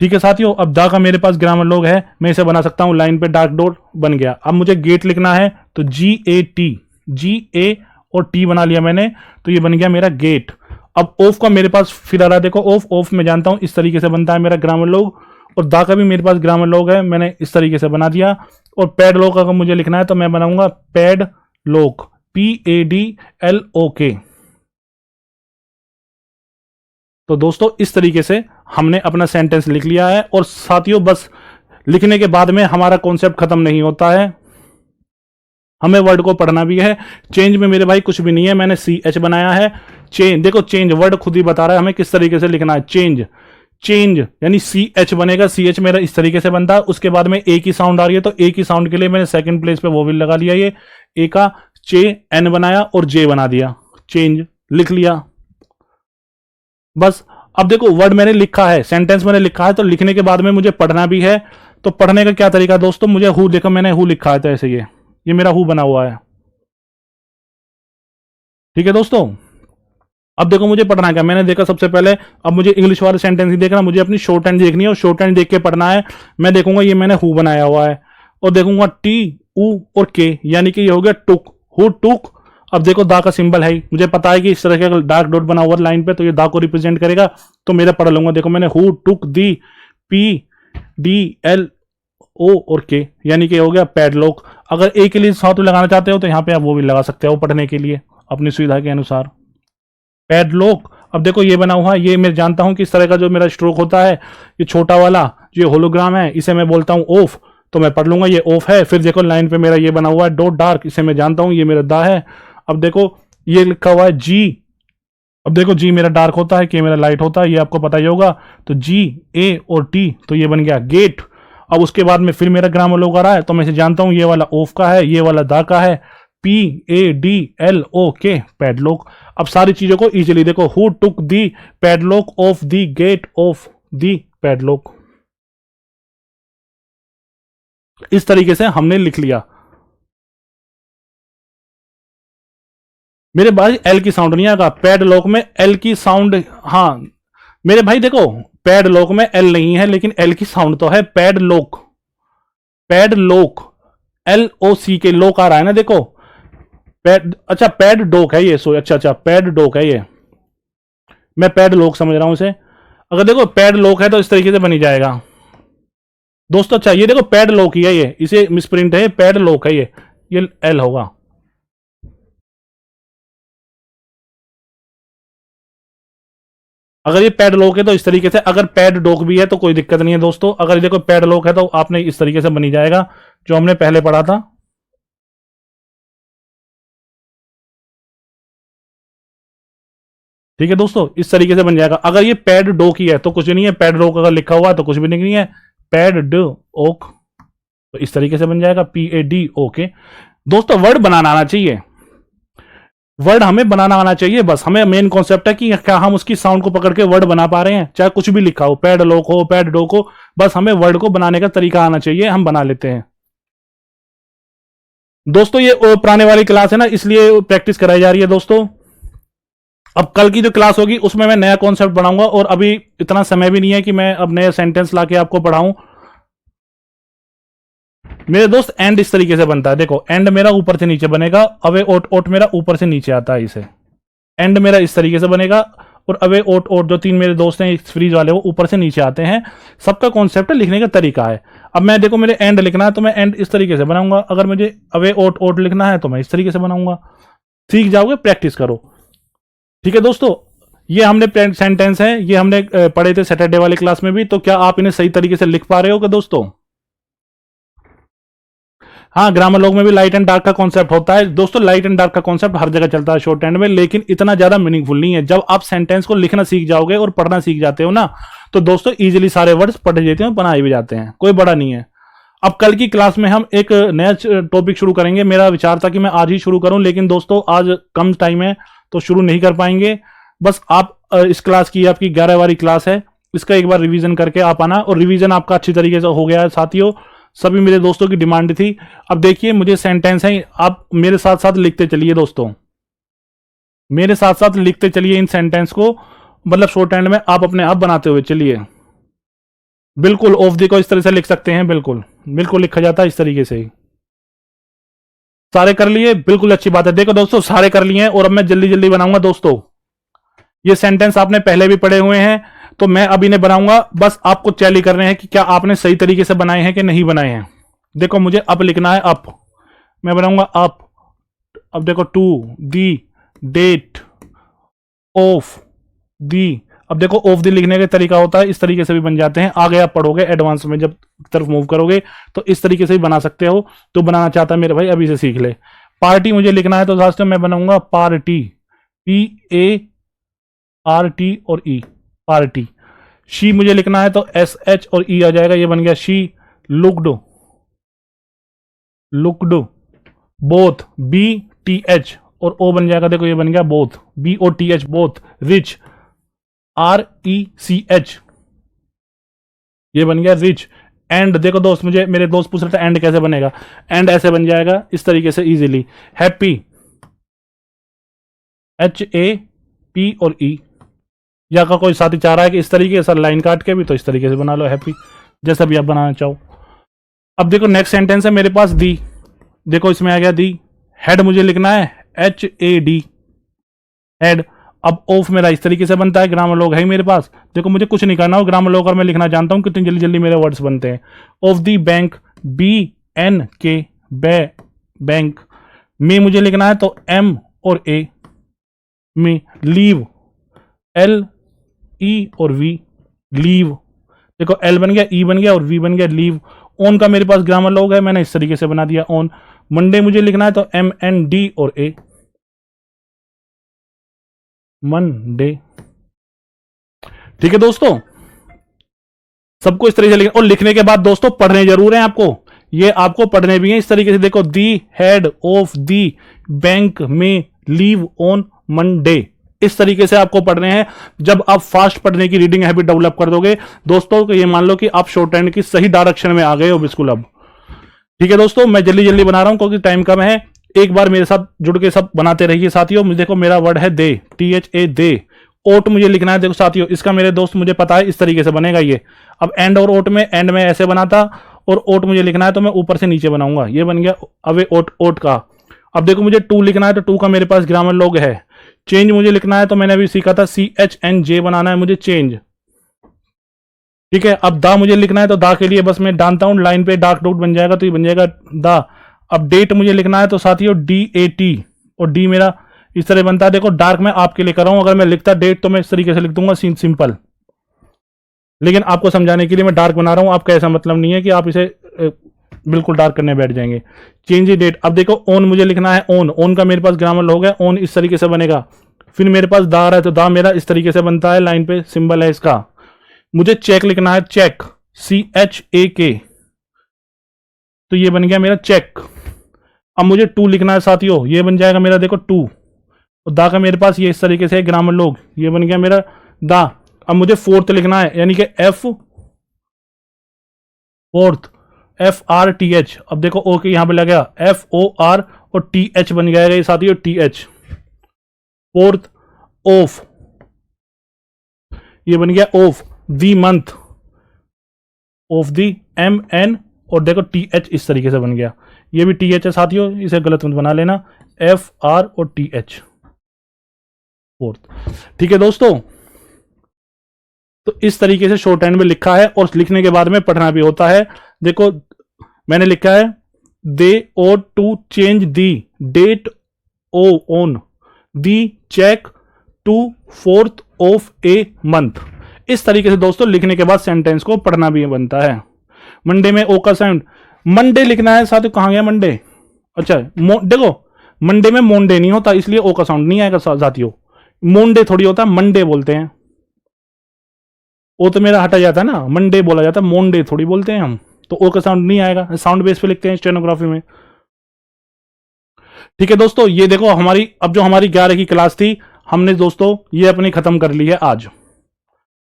ठीक है साथियों। अब दा का मेरे पास ग्रामर लॉग है, मैं इसे बना सकता हूं लाइन पे, डार्क डॉट बन गया। अब मुझे गेट लिखना है तो GAT और टी बना लिया मैंने, तो ये बन गया मेरा गेट। अब ऑफ का मेरे पास फिर आ रहा है, देखो ऑफ में जानता हूं इस तरीके से बनता है मेरा ग्रामर लॉग, और दा का भी मेरे पास ग्रामर लॉग है, मैंने इस तरीके से बना दिया। और पैड लॉक अगर मुझे लिखना है तो मैं बनाऊंगा पैड लॉक, PADLOK। तो दोस्तों इस तरीके से हमने अपना सेंटेंस लिख लिया है। और साथियों बस लिखने के बाद में हमारा कॉन्सेप्ट खत्म नहीं होता है, हमें वर्ड को पढ़ना भी है। चेंज में मेरे भाई कुछ भी नहीं है, मैंने CH बनाया है। चेंज देखो, चेंज वर्ड खुद ही बता रहा है हमें किस तरीके से लिखना है। चेंज यानी CH बनेगा, CH मेरा इस तरीके से बनता है। उसके बाद में ए की साउंड आ रही है तो ए की साउंड के लिए मैंने सेकंड प्लेस पे वोवेल लगा लिया, ये ए का N बनाया और J बना दिया, चेंज लिख लिया बस। अब देखो वर्ड मैंने लिखा है, सेंटेंस मैंने लिखा है, तो लिखने के बाद में मुझे पढ़ना भी है। तो पढ़ने का क्या तरीका दोस्तों? मुझे हु, देखो मैंने हु लिखा है तो ऐसे ये मेरा हु बना हुआ है, ठीक है दोस्तों। अब देखो मुझे पढ़ना क्या, मैंने देखा सबसे पहले, अब मुझे इंग्लिश वाले सेंटेंस नहीं देखना, मुझे अपनी शॉर्ट हैंड देखनी है और शॉर्ट हैंड देख के पढ़ना है। मैं देखूंगा ये मैंने हु बनाया हुआ है और देखूंगा टी, उ और के, यानी कि ये हो गया टुक, हु टुक। अब देखो दा का सिंबल है, मुझे पता है कि इस तरह का डार्क डॉट बना हुआ लाइन पे तो ये दा को रिप्रेजेंट करेगा, तो मेरा पढ़ लूंगा। देखो मैंने who took the, P D L O और के, यानी कि हो गया पैडलॉक। अगर ए के लिए साथ लगाना चाहते हो तो यहाँ पे आप वो भी लगा सकते हो पढ़ने के लिए अपनी सुविधा के अनुसार। पैडलॉक, अब देखो ये बना हुआ है, ये मैं जानता हूं कि इस तरह का जो मेरा स्ट्रोक होता है, ये छोटा वाला जो होलोग्राम है, इसे मैं बोलता हूं ऑफ, तो मैं पढ़ लूंगा ये ऑफ है। फिर देखो लाइन पे मेरा ये बना हुआ है डॉट डार्क, इसे मैं जानता हूं ये मेरा दा है। अब देखो ये लिखा हुआ है जी, अब देखो जी मेरा डार्क होता है, के मेरा लाइट होता है, ये आपको पता ही होगा। तो जी ए और टी, तो ये बन गया गेट। अब उसके बाद में फिर मेरा ग्रामर लोग आ रहा है, तो मैं इसे जानता हूं ये वाला ऑफ का है, ये वाला दा का है, P A D L O K padlock. अब सारी चीजों को इजीली देखो, who took the padlock off the gate of the padlock, इस तरीके से हमने लिख लिया। मेरे भाई एल की साउंड नहीं आएगा पैडलॉक में, एल की साउंड, हाँ मेरे भाई देखो पैडलॉक में एल नहीं है, लेकिन एल की साउंड तो है पैडलॉक, पैडलॉक एल ओ सी के लोक आ रहा है ना, देखो पैड, अच्छा पैड डोक है ये, सो अच्छा पैड डोक है ये, मैं पैड लोक समझ रहा हूं इसे। अगर देखो पैड लोक है तो इस तरीके से बनी जाएगा दोस्तों। अच्छा ये देखो पैड लोक ही है ये, इसे मिसप्रिंट है, पैड लोक है ये एल होगा। अगर ये पैड लॉक है तो इस तरीके से, अगर पैड डॉक भी है तो कोई दिक्कत नहीं है दोस्तों। अगर देखो पैड लॉक है तो आपने इस तरीके से बनी जाएगा जो हमने पहले पढ़ा था। ठीक है दोस्तों, इस तरीके से बन जाएगा। अगर ये पैड डॉक ही है तो कुछ नहीं है, पैड लॉक अगर लिखा हुआ है तो कुछ भी नहीं है, पैड ड ओक, तो इस तरीके से बन जाएगा पी ए डी ओके। दोस्तों वर्ड बनाना आना चाहिए, वर्ड हमें बनाना आना चाहिए, बस हमें मेन कॉन्सेप्ट है कि क्या हम उसकी साउंड को पकड़ के वर्ड बना पा रहे हैं, चाहे कुछ भी लिखा हो, पैड लॉक हो पैड डॉक हो, बस हमें वर्ड को बनाने का तरीका आना चाहिए, हम बना लेते हैं। दोस्तों ये पुराने वाली क्लास है ना, इसलिए प्रैक्टिस कराई जा रही है दोस्तों। अब कल की जो क्लास होगी उसमें मैं नया कॉन्सेप्ट बनाऊंगा, और अभी इतना समय भी नहीं है कि मैं अब नया सेंटेंस लाके आपको पढ़ाऊं। मेरे दोस्त एंड इस तरीके से बनता है, देखो एंड मेरा ऊपर से नीचे बनेगा, अवे ओट ओट मेरा ऊपर से नीचे आता है, इसे एंड मेरा इस तरीके से बनेगा, और अवे ओट ओट जो तीन मेरे दोस्त हैं फ्रीज वाले वो ऊपर से नीचे आते हैं। सबका कॉन्सेप्ट है, लिखने का तरीका है। अब मैं देखो मेरे एंड लिखना है तो मैं एंड इस तरीके से बनाऊंगा, अगर मुझे अवे ओट ओट लिखना है तो मैं इस तरीके से बनाऊंगा। सीख जाओगे, प्रैक्टिस करो। ठीक है दोस्तों, ये हमने सेंटेंस है, ये हमने पढ़े थे सैटरडे वाली क्लास में भी, तो क्या आप इन्हें सही तरीके से लिख पा रहे हो क्या दोस्तों? हाँ ग्रामर लॉग में भी लाइट एंड डार्क का कॉन्सेप्ट होता है दोस्तों, लाइट एंड डार्क का कॉन्सेप्ट हर जगह चलता है शॉर्ट हैंड में, लेकिन इतना ज्यादा मीनिंगफुल नहीं है। जब आप सेंटेंस को लिखना सीख जाओगे और पढ़ना सीख जाते हो ना, तो दोस्तों इजीली सारे वर्ड्स पढ़े जाते हैं, बनाए भी जाते हैं, कोई बड़ा नहीं है। अब कल की क्लास में हम एक नया टॉपिक शुरू करेंगे। मेरा विचार था कि मैं आज ही शुरू करूं, लेकिन दोस्तों आज कम टाइम है तो शुरू नहीं कर पाएंगे। बस आप इस क्लास की, आपकी 11वां क्लास है, इसका एक बार रिवीजन करके आप आना, और रिवीजन आपका अच्छी तरीके से हो गया है साथियों। सभी मेरे दोस्तों की डिमांड थी। अब देखिए मुझे सेंटेंस है, आप मेरे साथ साथ लिखते चलिए दोस्तों, मेरे साथ साथ लिखते चलिए इन सेंटेंस को, मतलब शॉर्ट हैंड में आप अपने आप बनाते हुए चलिए। बिल्कुल ऑफ दी को इस तरह से लिख सकते हैं, बिल्कुल बिल्कुल लिखा जाता है इस तरीके से ही। सारे कर लिए, बिल्कुल अच्छी बात है। देखो दोस्तों सारे कर लिए हैं, और अब मैं जल्दी जल्दी बनाऊंगा दोस्तों। ये सेंटेंस आपने पहले भी पढ़े हुए हैं, तो मैं अब इन्हें बनाऊंगा, बस आपको चैलेंज कर रहे हैं कि क्या आपने सही तरीके से बनाए हैं कि नहीं बनाए हैं। देखो मुझे अप लिखना है, अप मैं बनाऊंगा अप। अब देखो to the date of the, अब देखो ऑफ दी लिखने का तरीका होता है, इस तरीके से भी बन जाते हैं। आगे आप पढ़ोगे एडवांस में, जब तरफ मूव करोगे तो इस तरीके से भी बना सकते हो। तो बनाना चाहता है मेरे भाई अभी से सीख ले। पार्टी मुझे लिखना है तो दोस्तों मैं बनाऊंगा party, P A R T और ई, पार्टी। शी मुझे लिखना है तो एस एच और ई आ जाएगा, ये बन गया she. Looked, looked both, B T H और ओ बन जाएगा, देखो ये बन गया both, B O T H both. Rich, R E C H, ये बन गया रिच। एंड देखो दोस्त, मुझे मेरे दोस्त पूछ रहे थे एंड कैसे बनेगा, एंड ऐसे बन जाएगा इस तरीके से easily. Happy, H A P और E। या का कोई साथी चाह रहा है कि इस तरीके से सर लाइन काट के भी, तो इस तरीके से बना लो हैप्पी, जैसा भी आप बनाना चाहो। अब देखो नेक्स्ट सेंटेंस है मेरे पास दी, देखो इसमें आ गया दी। हेड मुझे लिखना है HAD, हेड। अब ऑफ मेरा इस तरीके से बनता है, ग्रामर लॉग है ही मेरे पास। देखो मुझे कुछ नहीं करना हो, ग्रामर लॉग मैं लिखना जानता हूं कितनी जल्दी जल्दी मेरे वर्ड्स बनते हैं। Of the bank, BNK, bank. में मुझे लिखना है तो M और A में। लीव, LE और V, लीव। देखो L बन गया, E बन गया और V बन गया, लीव। ऑन का मेरे पास ग्रामर लॉग है, मैंने इस तरीके से बना दिया ऑन। मंडे मुझे लिखना है तो MND और A, मंडे। ठीक है दोस्तों, सबको इस तरीके से लिखना। और लिखने के बाद दोस्तों पढ़ने जरूर हैं आपको, ये आपको पढ़ने भी हैं इस तरीके से। देखो the head of the bank में लीव ऑन मंडे, इस तरीके से आपको पढ़ने हैं। जब आप फास्ट पढ़ने की रीडिंग हैबिट डेवलप कर दोगे दोस्तों, तो ये मान लो कि आप शॉर्ट हैंड की सही डायरेक्शन में आ गए हो बिल्कुल अब। ठीक है दोस्तों, मैं जल्दी जल्दी बना रहा हूं क्योंकि टाइम कम है। एक बार मेरे साथ जुड़ के सब बनाते रहिए साथियों। देखो मेरा वर्ड है दे, THA दे। ओट मुझे लिखना है, देखो साथियों इसका मेरे दोस्त मुझे पता है इस तरीके से बनेगा ये। अब एंड और ओट में, एंड में ऐसे बना था और ओट मुझे लिखना है तो मैं ऊपर से नीचे बनाऊंगा, ये बन गया अवे ओट, ओट का। अब देखो मुझे टू लिखना है तो टू का मेरे पास ग्रामर लॉग है। चेंज मुझे लिखना है तो मैंने अभी सीखा था CHNJ बनाना है मुझे, चेंज। ठीक है, अब दा मुझे लिखना है तो दा के लिए बस मैं डालता हूं लाइन पे, डार्क डॉट बन जाएगा तो ये बन जाएगा दा। अब डेट मुझे लिखना है तो साथियों DAT, और डी मेरा इस तरह बनता है। देखो डार्क मैं आपके लिए कर रहा हूं, अगर मैं लिखता डेट तो मैं इस तरीके से लिख दूंगा सिंपल, लेकिन आपको समझाने के लिए मैं डार्क बना रहा हूं। आपका ऐसा मतलब नहीं है कि आप इसे बिल्कुल डार्क करने बैठ जाएंगे। चेंज डेट, अब देखो ऑन मुझे लखना है ऑन, ऑन का मेरे पास ग्रामर लॉग है, ऑन इस तरीके से बनेगा। फिर मेरे पास दा है तो दा मेरा इस तरीके से बनता है, लाइन पे सिंबल है इसका। मुझे चेक लिखना है, चेक, CHAK, तो ये बन गया मेरा चेक। अब मुझे टू लिखना है साथियों, ये बन जाएगा मेरा देखो टू, और दा का मेरे पास ये इस तरीके से ग्रामर लॉग, ये बन गया मेरा दा। अब मुझे फोर्थ लिखना है, यानी कि फोर्थ, FRTH। अब देखो ओके यहां पे लग गया FOR और TH बन जाएगा ये साथियों, TH। फोर्थ, ऑफ, ये बन गया of. The month, of the MN, और देखो TH इस तरीके से बन गया, ये भी TH है साथियों, इसे गलत मत बना लेना, FR और TH, फोर्थ। ठीक है दोस्तों, तो इस तरीके से शॉर्ट हैंड में लिखा है, और लिखने के बाद में पढ़ना भी होता है। देखो मैंने लिखा है दे और to change the date on the cheque to fourth of a month. इस तरीके से दोस्तों लिखने के बाद सेंटेंस को पढ़ना भी बनता है। मंडे में ओ का साउंड, मंडे लिखना है साथियों, कहां गया मंडे, अच्छा देखो मंडे में मोंडे नहीं होता, इसलिए ओ का साउंड नहीं आएगा साथियों। मोंडे थोड़ी होता है, मंडे बोलते हैं, वो तो मेरा हटा जाता है ना, मंडे बोला जाता है, मोंडे थोड़ी बोलते हैं हम, तो ओ का साउंड नहीं आएगा, साउंड बेस पे लिखते हैं स्टेनोग्राफी में। ठीक है दोस्तों, ये देखो हमारी अब जो हमारी 11 की क्लास थी, हमने दोस्तों ये अपनी खत्म कर ली है। आज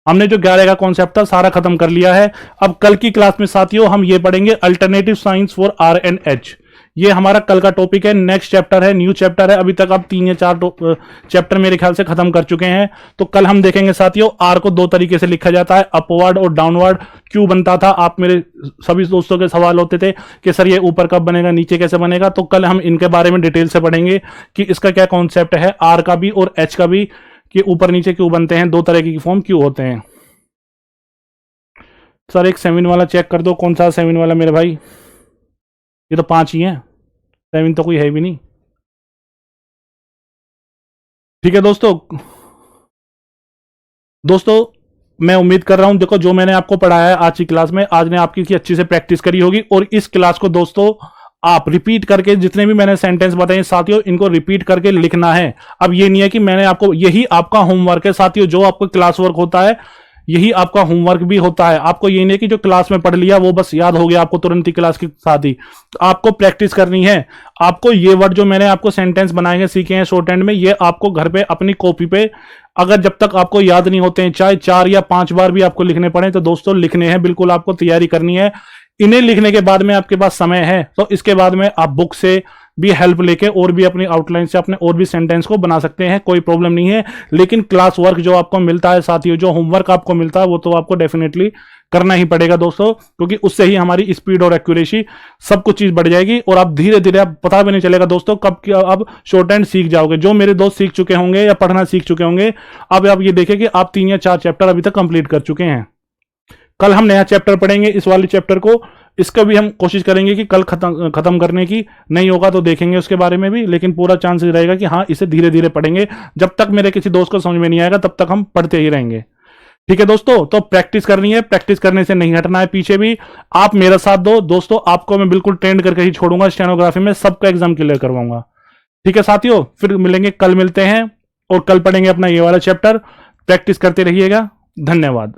हमने जो 11 का कॉन्सेप्ट था सारा खत्म कर लिया है। अब कल की क्लास में साथियों हम ये पढ़ेंगे अल्टरनेटिव साइंस फॉर RNH। ये हमारा कल का टॉपिक है, नेक्स्ट चैप्टर है, न्यू चैप्टर है। अभी तक आप 3 या 4 चैप्टर मेरे ख्याल से खत्म कर चुके हैं। तो कल हम देखेंगे साथियों आर को 2 तरीके से लिखा जाता है, अपवर्ड और डाउनवर्ड। क्यों बनता था, आप मेरे सभी दोस्तों के सवाल होते थे कि सर ये ऊपर कब बनेगा, नीचे कैसे बनेगा। तो कल हम इनके बारे में डिटेल से पढ़ेंगे कि इसका क्या कॉन्सेप्ट है, आर का भी और एच का भी, कि ऊपर नीचे क्यों बनते हैं, 2 तरह की फॉर्म क्यों होते हैं। सर एक 7 वाला चेक कर दो, कौन सा 7 वाला मेरे भाई, ये तो 5 ही है, 7 तो कोई है भी नहीं। ठीक है दोस्तों मैं उम्मीद कर रहा हूं, देखो जो मैंने आपको पढ़ाया है आज की क्लास में, आज ने आपकी अच्छी से प्रैक्टिस करी होगी। और इस क्लास को दोस्तों आप रिपीट करके, जितने भी मैंने सेंटेंस बताए साथियों, इनको रिपीट करके लिखना है। अब ये नहीं है कि मैंने आपको, यही आपका होमवर्क है साथियों, जो आपको क्लास वर्क होता है यही आपका होमवर्क भी होता है। आपको ये नहीं कि जो क्लास में पढ़ लिया वो बस याद हो गया आपको तुरंत ही क्लास के साथ ही, तो आपको प्रैक्टिस करनी है। आपको ये वर्ड जो मैंने आपको सेंटेंस बनाए हैं, सीखे हैं शॉर्ट हैंड में, ये आपको घर पे अपनी कॉपी पे, अगर जब तक आपको याद नहीं होते हैं, चाहे 4 या 5 बार भी आपको लिखने पड़े, तो दोस्तों लिखने हैं, बिल्कुल आपको तैयारी करनी है। इन्हें लिखने के बाद में आपके पास समय है तो इसके बाद में आप बुक से भी हेल्प लेके और भी अपनी आउटलाइन से अपने और भी सेंटेंस को बना सकते हैं, कोई प्रॉब्लम नहीं है। लेकिन क्लास वर्क जो आपको मिलता है साथियों, जो होमवर्क आपको मिलता है, वो तो आपको डेफिनेटली करना ही पड़ेगा दोस्तों, क्योंकि उससे ही हमारी स्पीड और एक्यूरेसी सब कुछ चीज बढ़ जाएगी और आप धीरे धीरे, आप पता भी नहीं चलेगा दोस्तों कब क्या आप शॉर्ट हैंड सीख जाओगे। जो मेरे दोस्त सीख चुके होंगे या पढ़ना सीख चुके होंगे, अब आप ये देखें कि आप 3 या 4 चैप्टर अभी तक कंप्लीट कर चुके हैं। कल हम नया चैप्टर पढ़ेंगे, इस वाले चैप्टर को, इसका भी हम कोशिश करेंगे कि कल खत्म करने की, नहीं होगा तो देखेंगे उसके बारे में भी, लेकिन पूरा चांस रहेगा कि हाँ इसे धीरे धीरे पढ़ेंगे। जब तक मेरे किसी दोस्त को समझ में नहीं आएगा तब तक हम पढ़ते ही रहेंगे। ठीक है दोस्तों, तो प्रैक्टिस करनी है, प्रैक्टिस करने से नहीं हटना है पीछे भी। आप मेरा साथ दो दोस्तों, आपको मैं बिल्कुल ट्रेंड करके ही छोड़ूंगा, स्टेनोग्राफी में सबका एग्जाम क्लियर करवाऊंगा। ठीक है साथियों, फिर मिलेंगे, कल मिलते हैं और कल पढ़ेंगे अपना ये वाला चैप्टर। प्रैक्टिस करते रहिएगा। धन्यवाद।